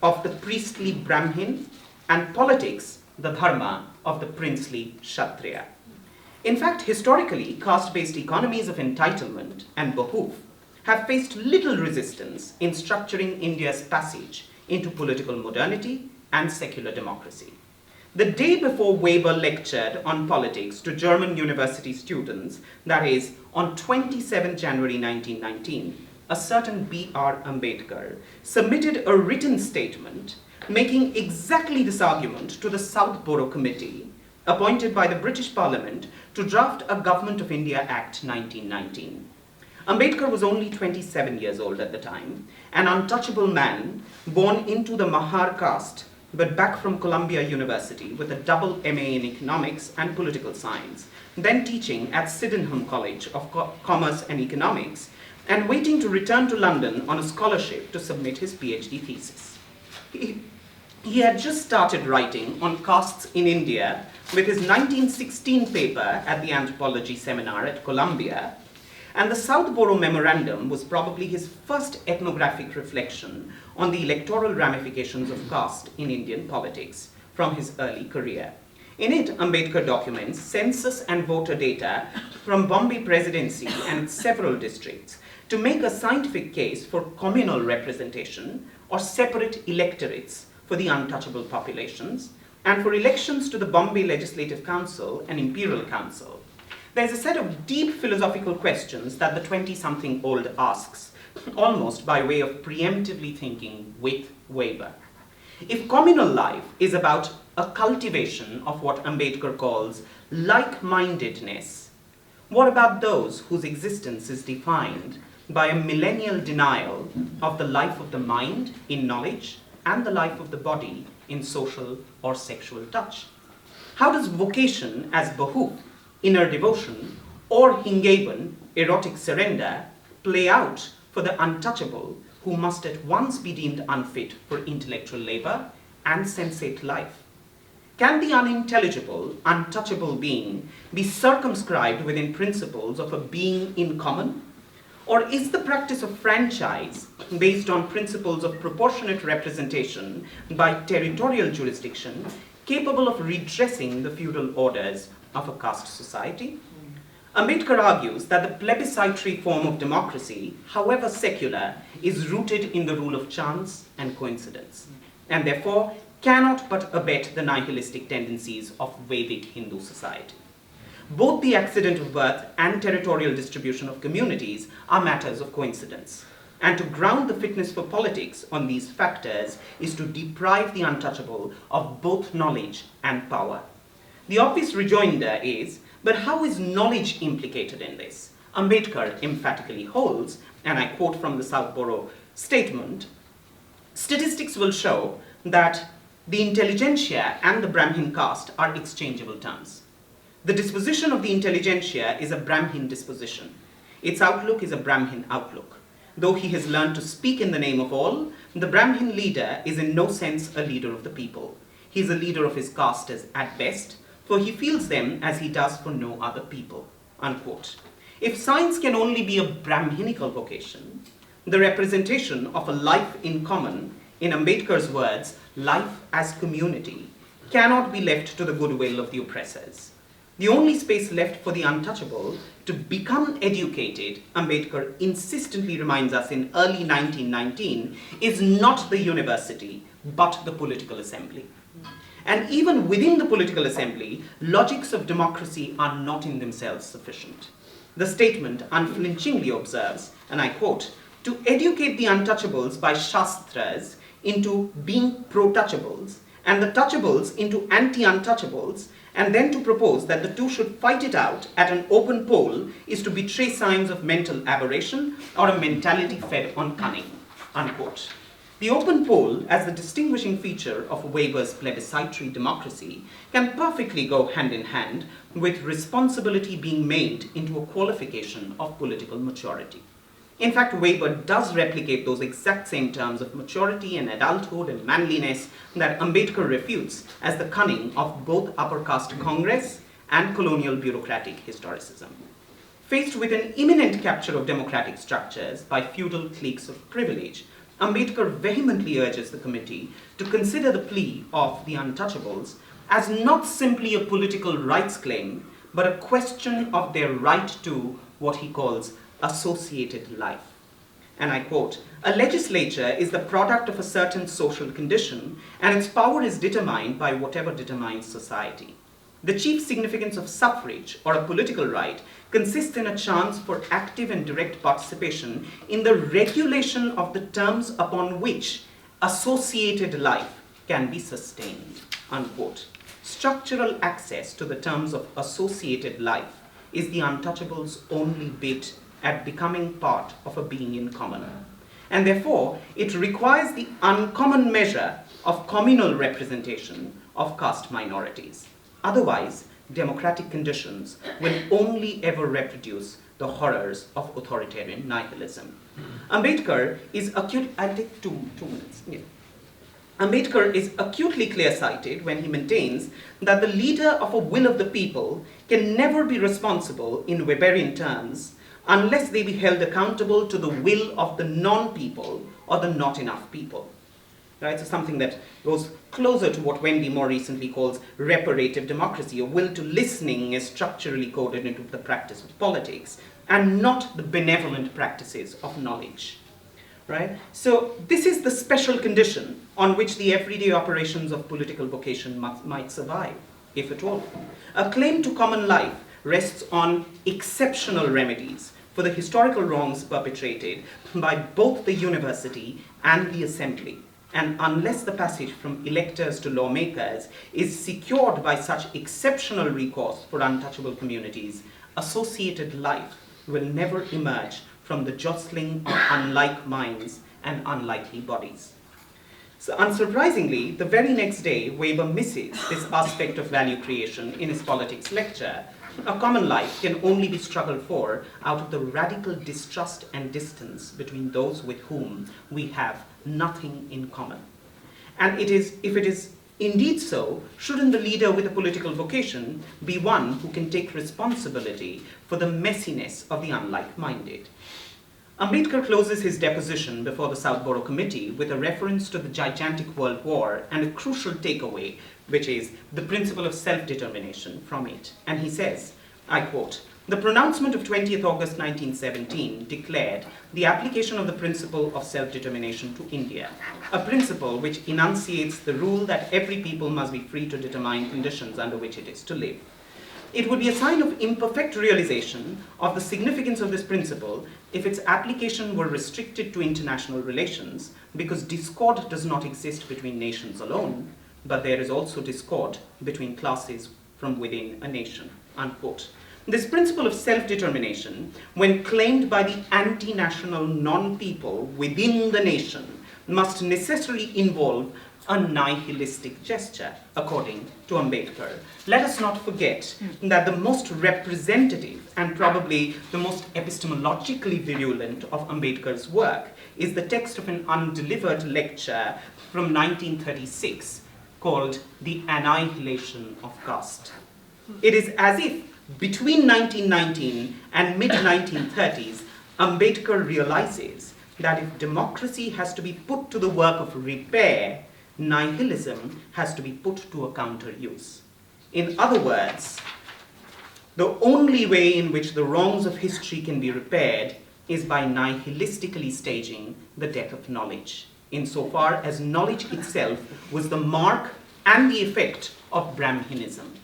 of the priestly Brahmin and politics the dharma of the princely Kshatriya. In fact, historically, caste-based economies of entitlement and behoof have faced little resistance in structuring India's passage into political modernity and secular democracy. The day before Weber lectured on politics to German university students, that is, on 27 January 1919, a certain B.R. Ambedkar submitted a written statement making exactly this argument to the Southborough Committee, appointed by the British Parliament to draft a Government of India Act 1919. Ambedkar was only 27 years old at the time, an untouchable man born into the Mahar caste, but back from Columbia University with a double MA in economics and political science, then teaching at Sydenham College of Commerce and Economics, and waiting to return to London on a scholarship to submit his PhD thesis. He had just started writing on castes in India with his 1916 paper at the anthropology seminar at Columbia, and the Southborough Memorandum was probably his first ethnographic reflection on the electoral ramifications of caste in Indian politics from his early career. In it, Ambedkar documents census and voter data from Bombay Presidency and its several districts to make a scientific case for communal representation or separate electorates for the untouchable populations, and for elections to the Bombay Legislative Council and Imperial Council. There's a set of deep philosophical questions that the 20-something-old asks, almost by way of preemptively thinking with Weber. If communal life is about a cultivation of what Ambedkar calls like-mindedness, what about those whose existence is defined by a millennial denial of the life of the mind in knowledge and the life of the body in social or sexual touch? How does vocation as behoof, inner devotion, or Hingeben, erotic surrender, play out for the untouchable who must at once be deemed unfit for intellectual labor and sensate life? can the unintelligible, untouchable being be circumscribed within principles of a being in common? Or is the practice of franchise based on principles of proportionate representation by territorial jurisdiction capable of redressing the feudal orders of a caste society? Ambedkar argues that the plebiscitary form of democracy, however secular, is rooted in the rule of chance and coincidence, and therefore cannot but abet the nihilistic tendencies of Vedic Hindu society. Both the accident of birth and territorial distribution of communities are matters of coincidence, and to ground the fitness for politics on these factors is to deprive the untouchable of both knowledge and power. The obvious rejoinder is, but how is knowledge implicated in this? Ambedkar emphatically holds, and I quote from the Southborough statement, statistics will show that the intelligentsia and the Brahmin caste are exchangeable terms. The disposition of the intelligentsia is a Brahmin disposition. Its outlook is a Brahmin outlook. Though he has learned to speak in the name of all, the Brahmin leader is in no sense a leader of the people. He is a leader of his caste at best, for he feels them as he does for no other people, unquote. If science can only be a Brahminical vocation, the representation of a life in common, in Ambedkar's words, life as community, cannot be left to the goodwill of the oppressors. The only space left for the untouchable to become educated, Ambedkar insistently reminds us in early 1919, is not the university, but the political assembly. And even within the political assembly, logics of democracy are not in themselves sufficient. The statement unflinchingly observes, and I quote, to educate the untouchables by shastras into being pro-touchables, and the touchables into anti-untouchables, and then to propose that the two should fight it out at an open poll is to betray signs of mental aberration or a mentality fed on cunning, unquote. The open poll, as the distinguishing feature of Weber's plebiscitary democracy, can perfectly go hand in hand with responsibility being made into a qualification of political maturity. In fact, Weber does replicate those exact same terms of maturity and adulthood and manliness that Ambedkar refutes as the cunning of both upper caste Congress and colonial bureaucratic historicism. Faced with an imminent capture of democratic structures by feudal cliques of privilege, Ambedkar vehemently urges the committee to consider the plea of the untouchables as not simply a political rights claim, but a question of their right to what he calls associated life. And I quote, a legislature is the product of a certain social condition, and its power is determined by whatever determines society. The chief significance of suffrage, or a political right, consists in a chance for active and direct participation in the regulation of the terms upon which associated life can be sustained, unquote. Structural access to the terms of associated life is the untouchable's only bid at becoming part of a being in common. And therefore, it requires the uncommon measure of communal representation of caste minorities. Otherwise, democratic conditions will only ever reproduce the horrors of authoritarian nihilism. Ambedkar is I'll take two minutes. Yeah. Ambedkar is acutely clear-sighted when he maintains that the leader of a will of the people can never be responsible in Weberian terms unless they be held accountable to the will of the non-people or the not enough people. Right? So something that goes closer to what Wendy more recently calls reparative democracy, a will to listening is structurally coded into the practice of politics, and not the benevolent practices of knowledge. Right? So this is the special condition on which the everyday operations of political vocation might survive, if at all. A claim to common life rests on exceptional remedies for the historical wrongs perpetrated by both the university and the assembly. And unless the passage from electors to lawmakers is secured by such exceptional recourse for untouchable communities, associated life will never emerge from the jostling of unlike minds and unlikely bodies. So unsurprisingly, the very next day, Weber misses this aspect of value creation in his politics lecture. A common life can only be struggled for out of the radical distrust and distance between those with whom we have nothing in common. And if it is Indeed so, shouldn't the leader with a political vocation be one who can take responsibility for the messiness of the unlike-minded? Ambedkar closes his deposition before the Southborough Committee with a reference to the gigantic World War and a crucial takeaway, which is the principle of self-determination from it. And he says, I quote, "The pronouncement of 20th August 1917 declared the application of the principle of self-determination to India, a principle which enunciates the rule that every people must be free to determine conditions under which it is to live. It would be a sign of imperfect realization of the significance of this principle if its application were restricted to international relations, because discord does not exist between nations alone, but there is also discord between classes from within a nation," unquote. This principle of self-determination, when claimed by the anti-national non-people within the nation, must necessarily involve a nihilistic gesture, according to Ambedkar. Let us not forget that the most representative and probably the most epistemologically virulent of Ambedkar's work is the text of an undelivered lecture from 1936 called The Annihilation of Caste. It is as if between 1919 and mid-1930s, Ambedkar realizes that if democracy has to be put to the work of repair, nihilism has to be put to a counter-use. In other words, the only way in which the wrongs of history can be repaired is by nihilistically staging the death of knowledge, insofar as knowledge itself was the mark and the effect of Brahminism.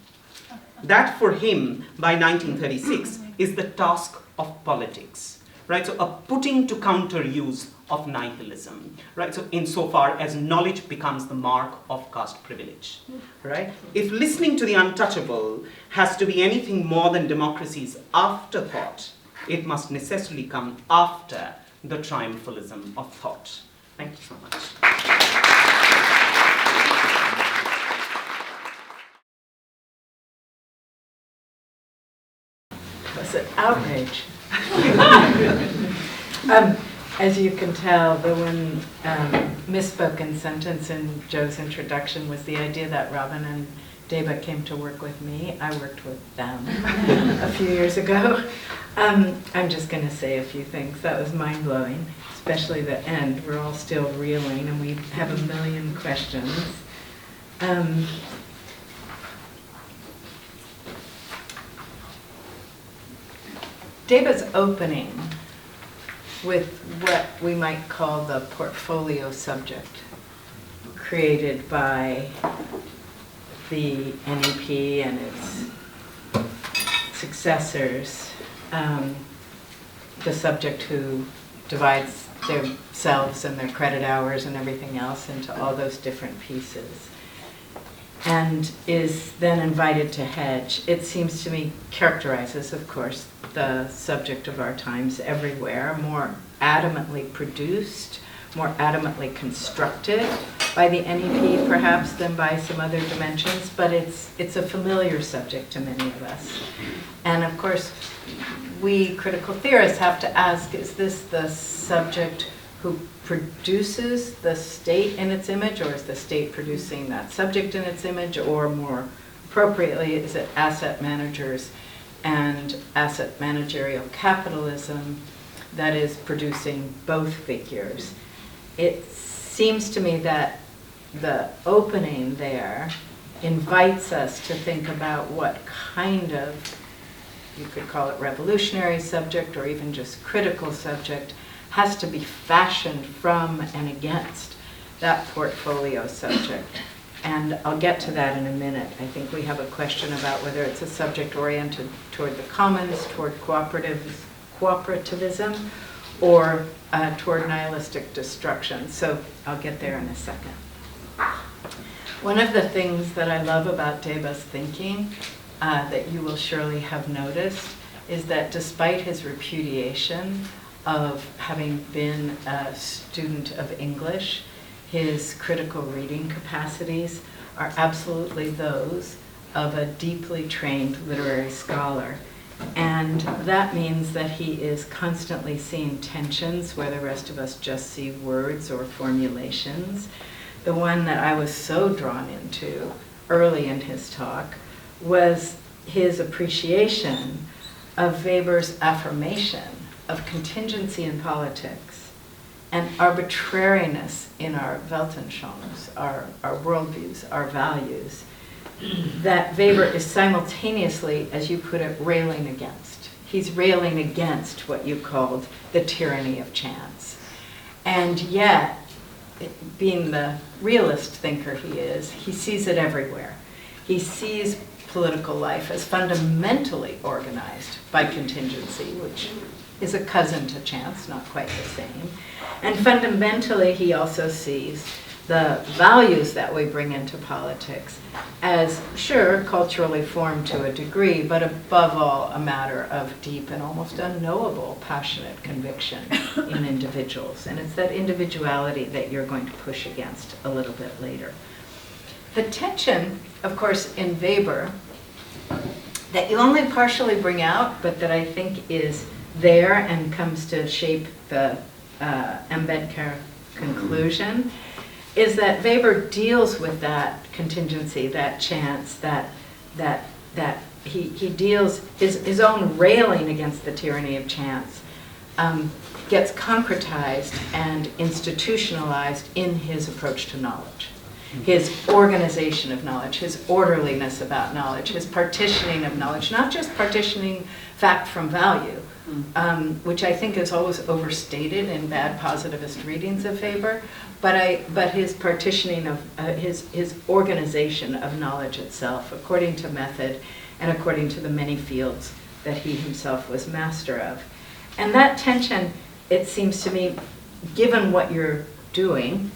That for him, by 1936, is the task of politics, right? So a putting to counter use of nihilism, right? So insofar as knowledge becomes the mark of caste privilege, right? If listening to the untouchable has to be anything more than democracy's afterthought, it must necessarily come after the triumphalism of thought. Thank you so much. Was it outrage? As you can tell, the one misspoken sentence in Joe's introduction was the idea that Robin and Deba came to work with me. I worked with them a few years ago. I'm just going to say a few things. That was mind-blowing, especially the end. We're all still reeling, and we have a million questions. Deba's opening with what we might call the portfolio subject created by the NEP and its successors, the subject who divides themselves and their credit hours and everything else into all those different pieces, and is then invited to hedge. It seems to me characterizes, of course, the subject of our times everywhere, more adamantly produced, more adamantly constructed by the NEP perhaps than by some other dimensions, but it's a familiar subject to many of us. And of course, we critical theorists have to ask, is this the subject who produces the state in its image, or is the state producing that subject in its image, or more appropriately, is it asset managers and asset managerial capitalism that is producing both figures? It seems to me that the opening there invites us to think about what kind of, you could call it revolutionary subject or even just critical subject, has to be fashioned from and against that portfolio subject. And I'll get to that in a minute. I think we have a question about whether it's a subject oriented toward the commons, toward cooperativism, or toward nihilistic destruction. So I'll get there in a second. One of the things that I love about Deba's thinking that you will surely have noticed is that despite his repudiation of having been a student of English, his critical reading capacities are absolutely those of a deeply trained literary scholar. And that means that he is constantly seeing tensions where the rest of us just see words or formulations the one that I was so drawn into early in his talk was his appreciation of Weber's affirmation of contingency in politics and arbitrariness in our Weltanschauungs, our worldviews, our values, that Weber is simultaneously, as you put it, railing against. He's railing against what you called the tyranny of chance. And yet, being the realist thinker he is, he sees it everywhere. He sees political life as fundamentally organized by contingency, which is a cousin to chance, not quite the same. And fundamentally, he also sees the values that we bring into politics as, sure, culturally formed to a degree, but above all, a matter of deep and almost unknowable passionate conviction in individuals. And it's that individuality that you're going to push against a little bit later. The tension, of course, in Weber, that you only partially bring out, but that I think is there and comes to shape the Ambedkar conclusion, is that Weber deals with that contingency, that chance, that he deals, his own railing against the tyranny of chance gets concretized and institutionalized in his approach to knowledge. His organization of knowledge, his orderliness about knowledge, his partitioning of knowledge, not just partitioning fact from value, which I think is always overstated in bad positivist readings of Weber, but his partitioning of his organization of knowledge itself, according to method and according to the many fields that he himself was master of. And that tension, it seems to me, given what you're doing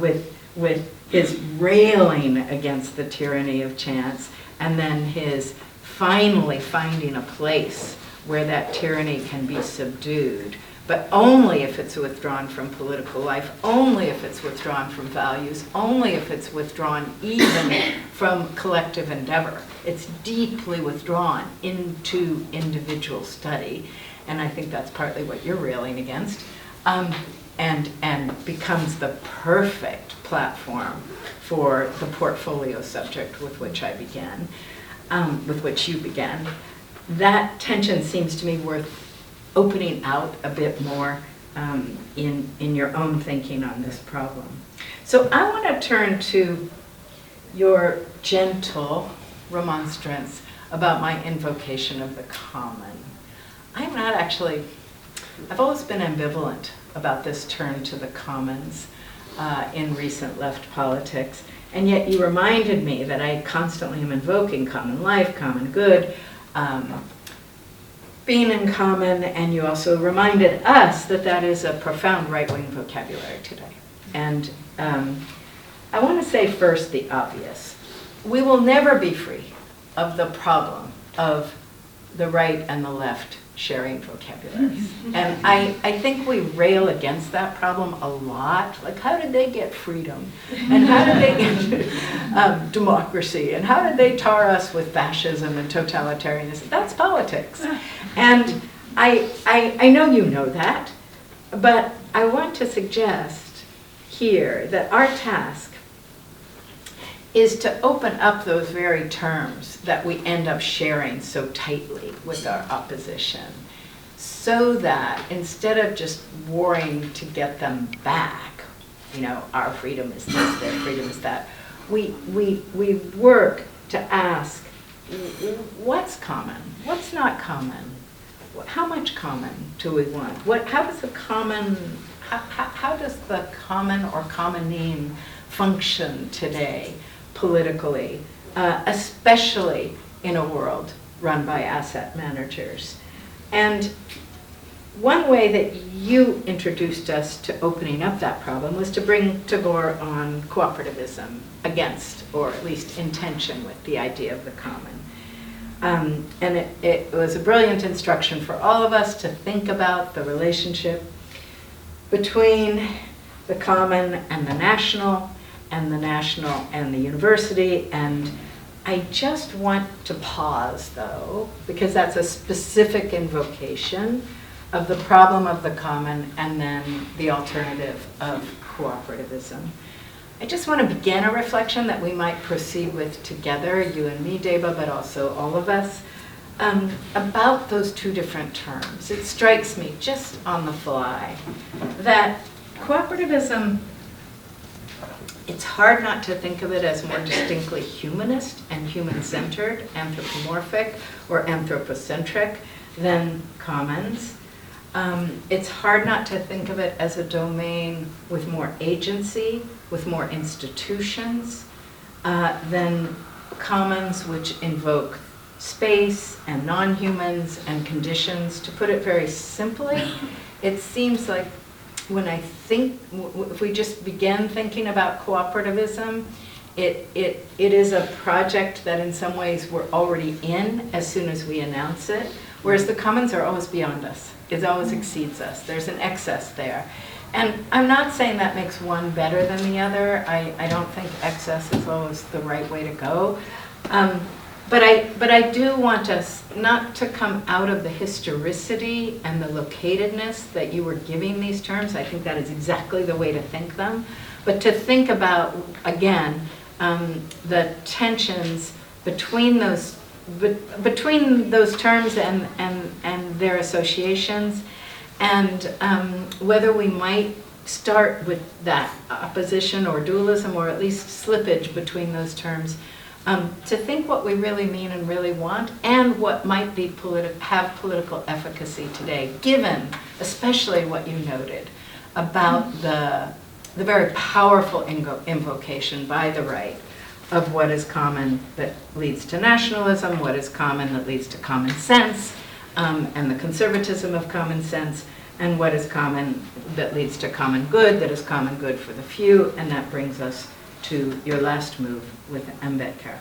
with his railing against the tyranny of chance, and then his finally finding a place where that tyranny can be subdued, but only if it's withdrawn from political life, only if it's withdrawn from values, only if it's withdrawn even from collective endeavor. It's deeply withdrawn into individual study, and I think that's partly what you're railing against, and becomes the perfect platform for the portfolio subject with which I began, with which you began. That tension seems to me worth opening out a bit more in your own thinking on this problem. So I want to turn to your gentle remonstrance about my invocation of the common. I'm not actually, I've always been ambivalent about this turn to the commons in recent left politics, and yet you reminded me that I constantly am invoking common life, common good, being in common, and you also reminded us that that is a profound right-wing vocabulary today. And I want to say first the obvious. We will never be free of the problem of the right and the left sharing vocabularies. And I think we rail against that problem a lot. Like, how did they get freedom? And how did they get democracy? And how did they tar us with fascism and totalitarianism? That's politics. And I know you know that, but I want to suggest here that our task is to open up those very terms that we end up sharing so tightly with our opposition, so that instead of just warring to get them back, you know, our freedom is this, their freedom is that, we work to ask, what's common? What's not common? How much common do we want? How does the common or commoning function today politically, especially in a world run by asset managers? And one way that you introduced us to opening up that problem was to bring Tagore on cooperativism against, or at least in tension with, the idea of the common. And it was a brilliant instruction for all of us to think about the relationship between the common and the national and the university. And I just want to pause, though, because that's a specific invocation of the problem of the common and then the alternative of cooperativism. I just want to begin a reflection that we might proceed with together, you and me, Deba, but also all of us, about those two different terms. It strikes me just on the fly that cooperativism, it's hard not to think of it as more distinctly humanist and human-centered, anthropomorphic or anthropocentric than commons. It's hard not to think of it as a domain with more agency, with more institutions than commons, which invoke space and non-humans and conditions. To put it very simply, it seems like when I think, if we just begin thinking about cooperativism, it is a project that in some ways we're already in as soon as we announce it, whereas the commons are always beyond us. It always exceeds us. There's an excess there. And I'm not saying that makes one better than the other. I don't think excess is always the right way to go. But I do want us not to come out of the historicity and the locatedness that you were giving these terms. I think that is exactly the way to think them. But to think about, again, the tensions between those terms and their associations, and whether we might start with that opposition or dualism, or at least slippage between those terms, to think what we really mean and really want, and what might be have political efficacy today, given especially what you noted about the very powerful invocation by the right of what is common that leads to nationalism, what is common that leads to common sense, and the conservatism of common sense, and what is common that leads to common good, that is common good for the few, and that brings us to your last move with Ambedkar.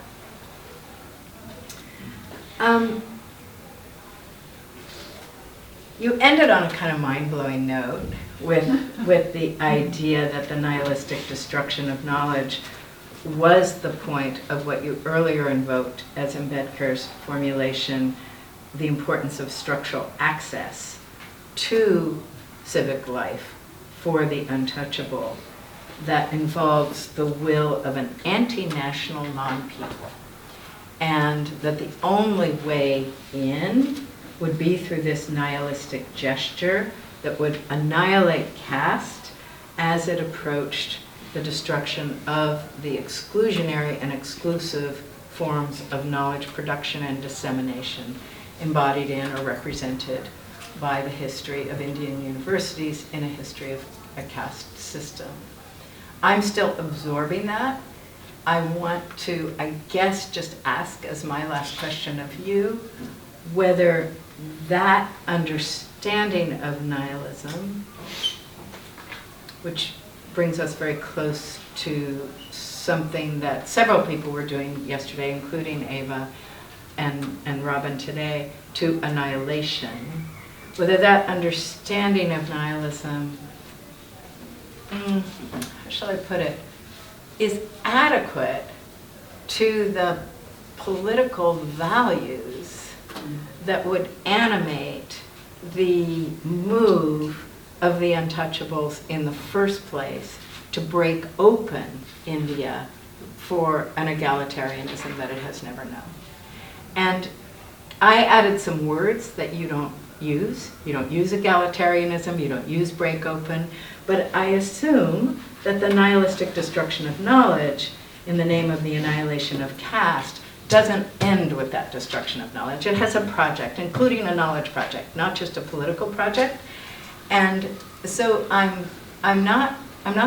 You ended on a kind of mind-blowing note with the idea that the nihilistic destruction of knowledge was the point of what you earlier invoked as Ambedkar's formulation, the importance of structural access to civic life for the untouchable, that involves the will of an anti-national non-people, and that the only way in would be through this nihilistic gesture that would annihilate caste as it approached the destruction of the exclusionary and exclusive forms of knowledge production and dissemination embodied in or represented by the history of Indian universities in a history of a caste system. I'm still absorbing that. I want to, I guess, just ask as my last question of you, whether that understanding of nihilism, which brings us very close to something that several people were doing yesterday, including Ava and Robin today, to annihilation, whether that understanding of nihilism, how shall I put it, is adequate to the political values that would animate the move of the untouchables in the first place to break open India for an egalitarianism that it has never known. And I added some words that you don't use. You don't use egalitarianism, you don't use break open, but I assume that the nihilistic destruction of knowledge in the name of the annihilation of caste doesn't end with that destruction of knowledge. It has a project, including a knowledge project, not just a political project. And so I'm not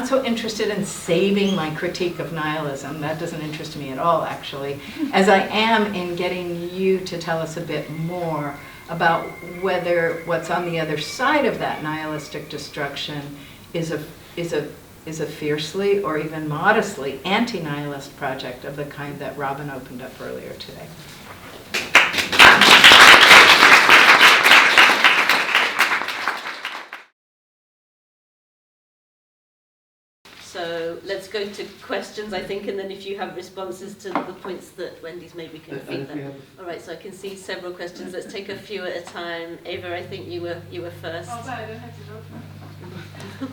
so interested in saving my critique of nihilism. That doesn't interest me at all, actually, as I am in getting you to tell us a bit more about whether what's on the other side of that nihilistic destruction is a fiercely or even modestly anti-nihilist project of the kind that Robin opened up earlier today. So let's go to questions, I think, and then if you have responses to the points that Wendy's maybe can feed them. All right, so I can see several questions. Let's take a few at a time. Ava, I think you were first. Oh, sorry, I don't have to vote.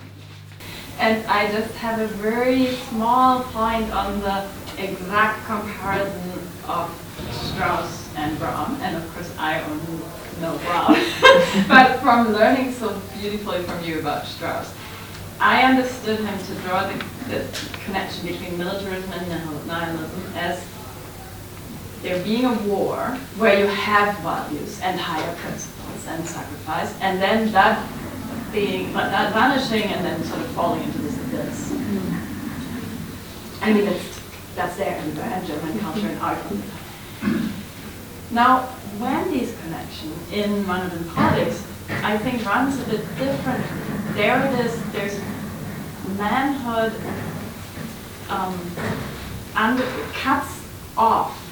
And I just have a very small point on the exact comparison of Strauss and Brown, and of course I only know Brown, but from learning so beautifully from you about Strauss, I understood him to draw the connection between militarism and nihilism as there being a war where you have values and higher principles and sacrifice, and then that that vanishing and then sort of falling into this abyss. I mean, that's there everywhere, and German culture and art. Now, Wendy's connection in modern politics, I think, runs a bit different. There's manhood and it cuts off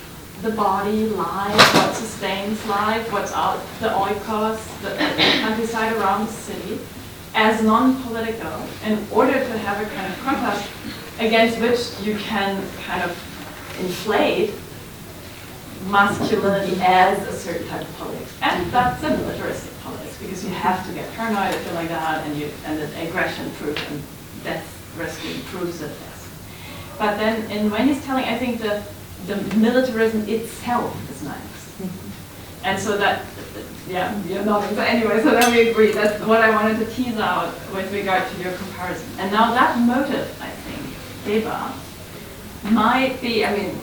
the body, life, what sustains life, what's out, the oikos, the countryside around the city, as non-political, in order to have a kind of contrast against which you can kind of inflate masculinity as a certain type of politics. And that's a militaristic politics, because you have to get paranoid or feel like that, and the aggression proof and death rescue proves it best. But then in Wendy's telling, I think the militarism itself is nice. And so that, yeah, you're nodding. But anyway, so then we agree. That's what I wanted to tease out with regard to your comparison. And now that motive, I think, Deba, might be, I mean,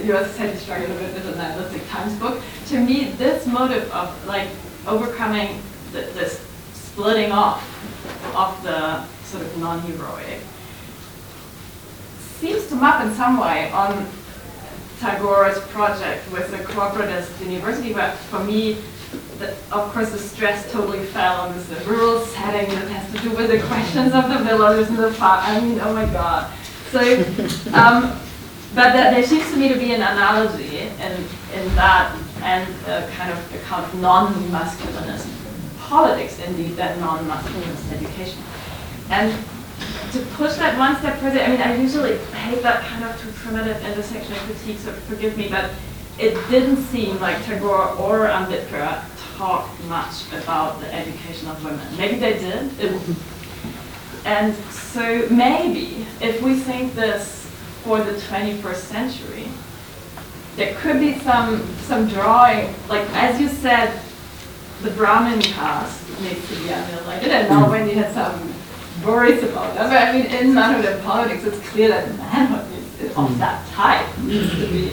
you also said you struggled a bit with the Nihilistic Times book. To me, this motive of like overcoming this splitting off of the sort of non-heroic seems to map in some way on Tagore's project with the cooperativist university, but for me, of course, the stress totally fell on this rural setting that has to do with the questions of the villagers and the farm. I mean, oh my God. So, but there seems to me to be an analogy in that and a kind of non-masculinist politics, indeed, that non-masculinist education. And to push that one step further, I mean, I usually hate that kind of too primitive intersectional critique, so forgive me, but it didn't seem like Tagore or Ambedkar talked much about the education of women. Maybe they did. And so maybe if we think this for the 21st century, there could be some drawing, like as you said, the Brahmin caste needs to be annihilated, and now Wendy had some worries about that. But I mean, in manhood politics, it's clear that manhood of that type needs to be,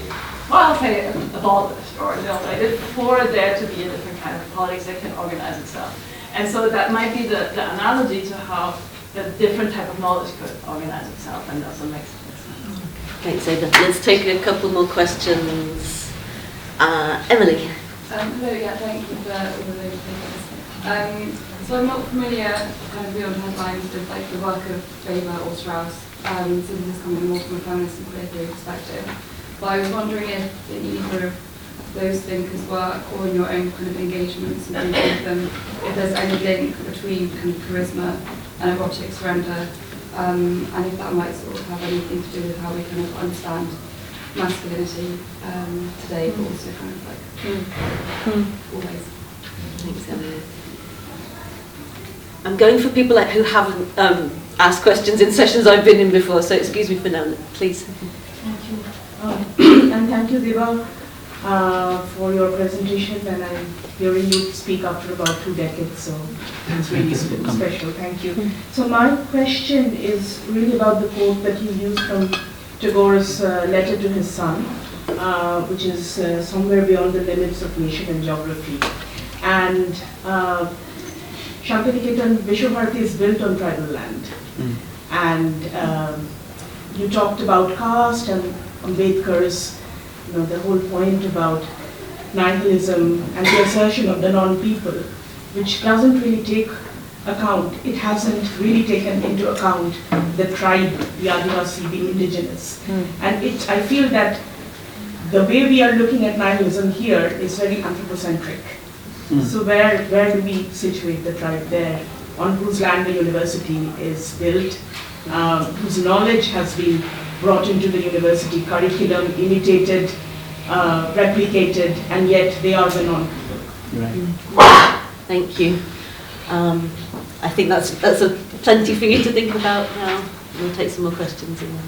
well, I'll say abolished or annihilated for there to be a different kind of politics that can organize itself. And so that might be the analogy to how the different type of knowledge could organize itself, and also makes sense. Thanks, Ada. Let's take a couple more questions. Emily. Hello, yeah, thank you for all of those things. So I'm not familiar, kind of beyond headlines, with like the work of Weber or Strauss, so this is coming more from a feminist and queer theory perspective. But I was wondering if in either of those thinkers' work or in your own kind of engagements and thinking of them, if there's any link between kind of charisma and erotic surrender, and if that might sort of have anything to do with how we kind of understand masculinity today, but also kind of like always. Thanks, Emily. I'm going for people who haven't asked questions in sessions I've been in before, so excuse me for now, please. Thank you. And thank you, Deba, for your presentation, and I'm hearing you speak after about 2 decades, so it's really special. Thank you. So my question is really about the quote that you used from Tagore's letter to his son, which is somewhere beyond the limits of nation and geography. And Shantiniketan Vishwabharati is built on tribal land. And you talked about caste and Ambedkar's, the whole point about nihilism and the assertion of the non-people, which doesn't really take account, it hasn't really taken into account the tribe, the Adivasi, the indigenous. And I feel that the way we are looking at nihilism here is very anthropocentric. So where do we situate the tribe there, on whose land the university is built, whose knowledge has been brought into the university curriculum, imitated, replicated, and yet they are the non-people. Right. Thank you. I think that's a plenty for you to think about now. We'll take some more questions in a minute.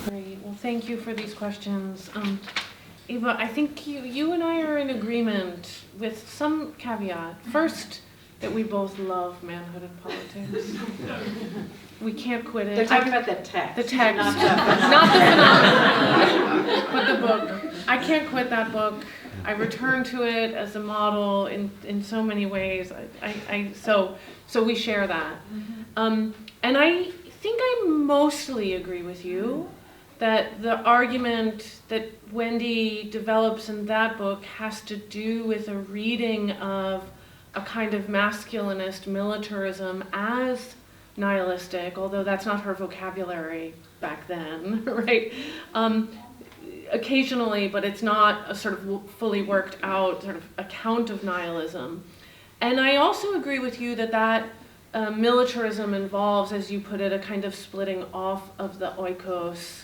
Great. Well, thank you for these questions. Eva, I think you and I are in agreement with some caveat. First, that we both love manhood and politics. We can't quit it. They're talking about the text. The text, not the phenomenon, but the book. I can't quit that book. I return to it as a model in so many ways. So we share that. And I think I mostly agree with you that the argument that Wendy develops in that book has to do with a reading of a kind of masculinist militarism as nihilistic, although that's not her vocabulary back then, right? Occasionally, but it's not a sort of fully worked out sort of account of nihilism. And I also agree with you that militarism involves, as you put it, a kind of splitting off of the oikos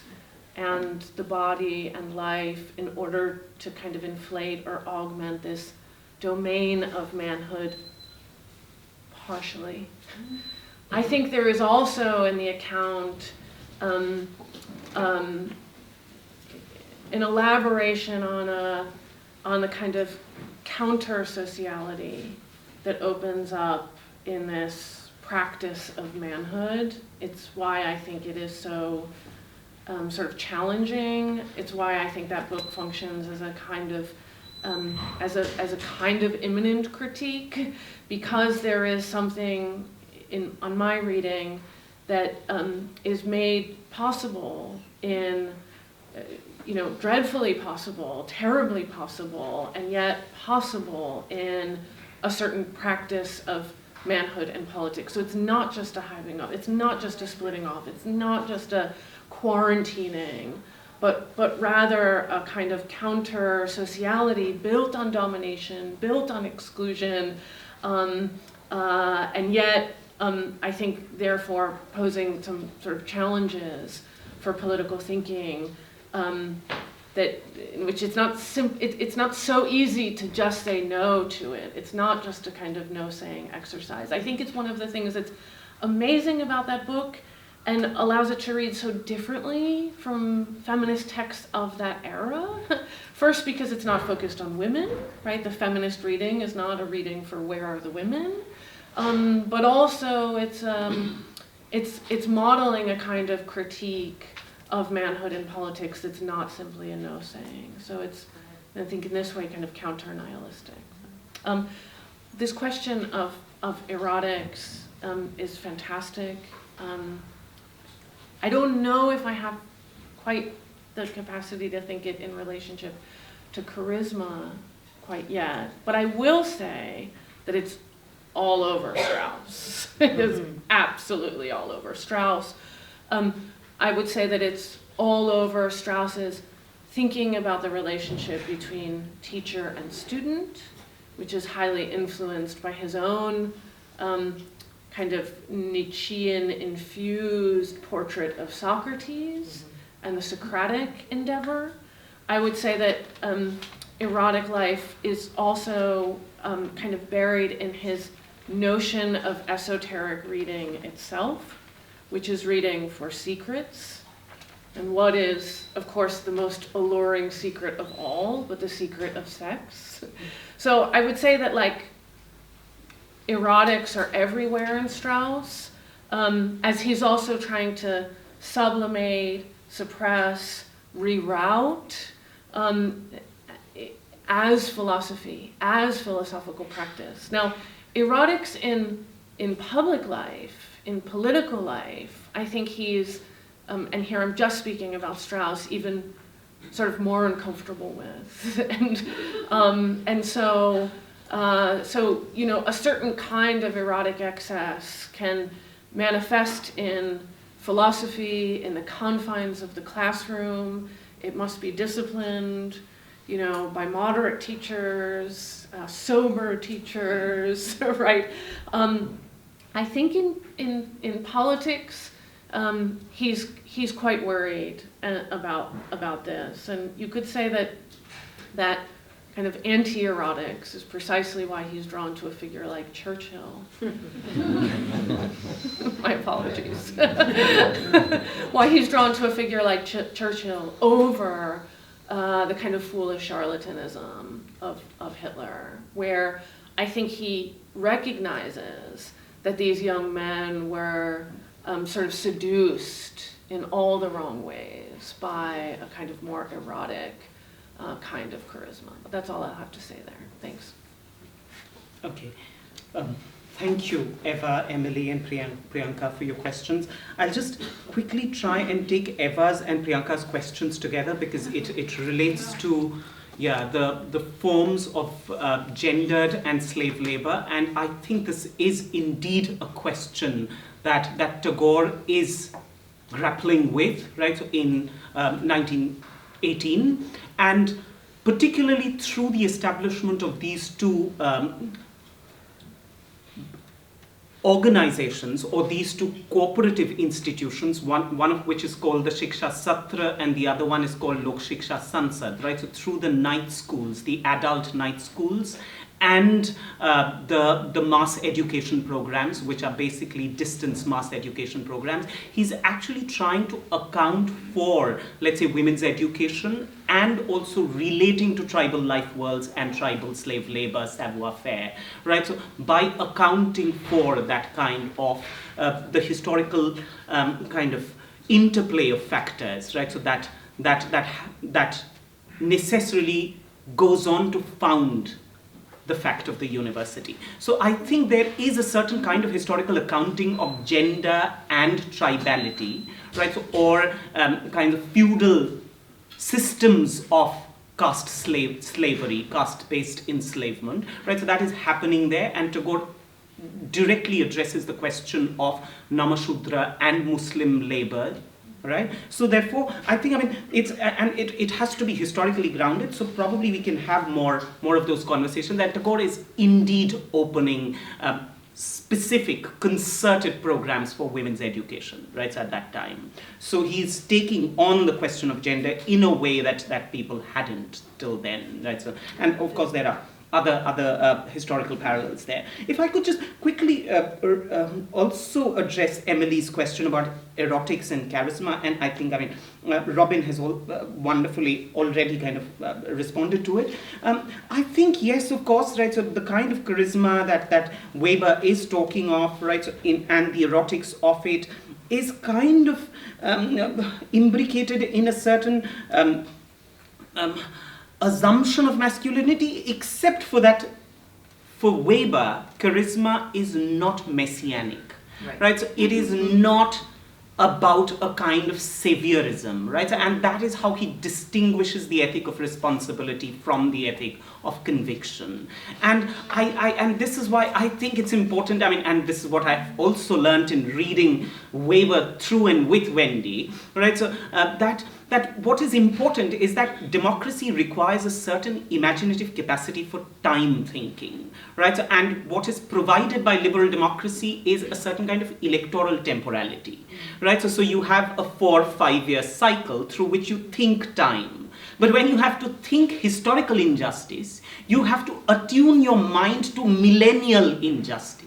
and the body and life in order to kind of inflate or augment this domain of manhood partially. I think there is also in the account an elaboration on the kind of counter sociality that opens up in this practice of manhood. It's why I think it is so sort of challenging. It's why I think that book functions as a kind of as a kind of imminent critique, because there is something on my reading that is made possible in dreadfully possible, terribly possible, and yet possible in a certain practice of manhood and politics. So it's not just a hiving up, it's not just a splitting off, it's not just a quarantining, but rather a kind of counter sociality built on domination, built on exclusion, and yet I think therefore posing some sort of challenges for political thinking, in which it's not so easy to just say no to it. It's not just a kind of no-saying exercise. I think it's one of the things that's amazing about that book and allows it to read so differently from feminist texts of that era. First, because it's not focused on women, right? The feminist reading is not a reading for where are the women, but also it's modeling a kind of critique of manhood in politics that's not simply a no-saying. So it's, I think in this way, kind of counter-nihilistic. This question of erotics is fantastic. I don't know if I have quite the capacity to think it in relationship to charisma quite yet, but I will say that it's all over Strauss. It is absolutely all over Strauss. I would say that it's all over Strauss's thinking about the relationship between teacher and student, which is highly influenced by his own kind of Nietzschean-infused portrait of Socrates and the Socratic endeavor. I would say that erotic life is also kind of buried in his notion of esoteric reading itself, which is reading for secrets. And what is, of course, the most alluring secret of all, but the secret of sex. So I would say that erotics are everywhere in Strauss, as he's also trying to sublimate, suppress, reroute as philosophy, as philosophical practice. Now, erotics in public life, in political life, I think he's, and here I'm just speaking about Strauss, even sort of more uncomfortable with. and so a certain kind of erotic excess can manifest in philosophy, in the confines of the classroom. It must be disciplined, by moderate teachers, sober teachers, right? I think in politics, he's quite worried about this, and you could say that kind of anti-erotics is precisely why he's drawn to a figure like Churchill. My apologies. Why he's drawn to a figure like Churchill over the kind of foolish charlatanism of Hitler, where I think he recognizes that these young men were sort of seduced in all the wrong ways by a kind of more erotic kind of charisma. But that's all I'll have to say there. Thanks. Okay. Thank you, Eva, Emily, and Priyanka for your questions. I'll just quickly try and take Eva's and Priyanka's questions together because it relates to the forms of gendered and slave labor. And I think this is indeed a question that Tagore is grappling with, right, so in 1918, and particularly through the establishment of these two organizations, or these two cooperative institutions, one of which is called the Shiksha Satra and the other one is called Lok Shiksha Sansad, right? So through the night schools, the adult night schools, and the mass education programs, which are basically distance mass education programs, he's actually trying to account for, let's say, women's education and also relating to tribal life worlds and tribal slave labor, savoir-faire, right? So by accounting for that kind of the historical kind of interplay of factors, right? So that necessarily goes on to found the fact of the university. So I think there is a certain kind of historical accounting of gender and tribality, right? So, or kind of feudal systems of caste slavery, caste-based enslavement, right? So that is happening there, and Tagore directly addresses the question of Namashudra and Muslim labor, right? So therefore, I think, it has to be historically grounded, so probably we can have more of those conversations, that Tagore is indeed opening specific concerted programs for women's education, right, at that time. So he's taking on the question of gender in a way that people hadn't till then, right? So, and of course there are other historical parallels there. If I could just quickly also address Emily's question about erotics and charisma, and I think, Robin has wonderfully already kind of responded to it. I think, yes, of course, right, so the kind of charisma that Weber is talking of, right, so and the erotics of it is kind of imbricated in a certain assumption of masculinity, except for that, for Weber, charisma is not messianic, right? So it is not about a kind of saviorism, right? And that is how he distinguishes the ethic of responsibility from the ethic of conviction. And and this is why I think it's important, and this is what I've also learned in reading Weber through and with Wendy, right? So that what is important is that democracy requires a certain imaginative capacity for time thinking, right? So, and what is provided by liberal democracy is a certain kind of electoral temporality, right? So you have a 4-5 year cycle through which you think time. But when you have to think historical injustice, you have to attune your mind to millennial injustice.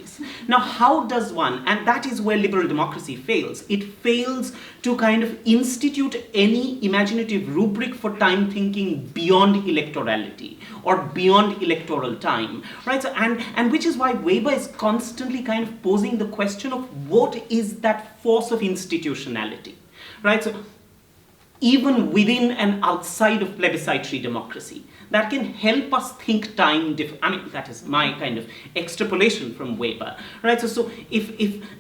Now, how does one, and that is where liberal democracy fails, it fails to kind of institute any imaginative rubric for time thinking beyond electorality or beyond electoral time, right? So, and which is why Weber is constantly kind of posing the question of what is that force of institutionality, right? So, even within and outside of plebiscitary democracy, that can help us think time differently. That is my kind of extrapolation from Weber, right? So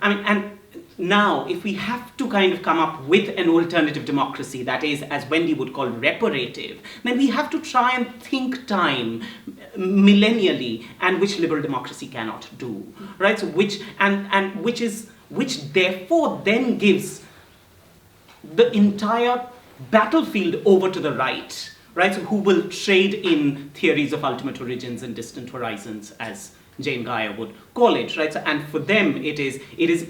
and now if we have to kind of come up with an alternative democracy that is, as Wendy would call, reparative, then we have to try and think time millennially, and which liberal democracy cannot do, right? So which therefore then gives the entire battlefield over to the right, right? So who will trade in theories of ultimate origins and distant horizons, as Jane Geyer would call it, right? So, and for them, it is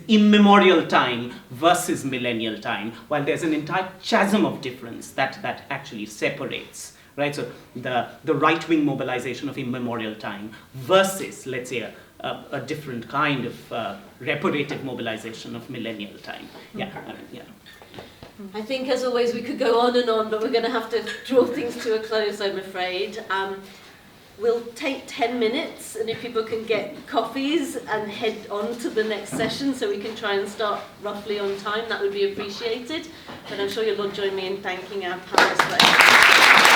immemorial time versus millennial time, while there's an entire chasm of difference that actually separates, right? So the right-wing mobilization of immemorial time versus, let's say, a different kind of reparative mobilization of millennial time. Yeah, yeah. I think, as always, we could go on and on, but we're going to have to draw things to a close, I'm afraid. We'll take 10 minutes, and if people can get coffees and head on to the next session so we can try and start roughly on time, that would be appreciated. But I'm sure you'll all join me in thanking our panelists.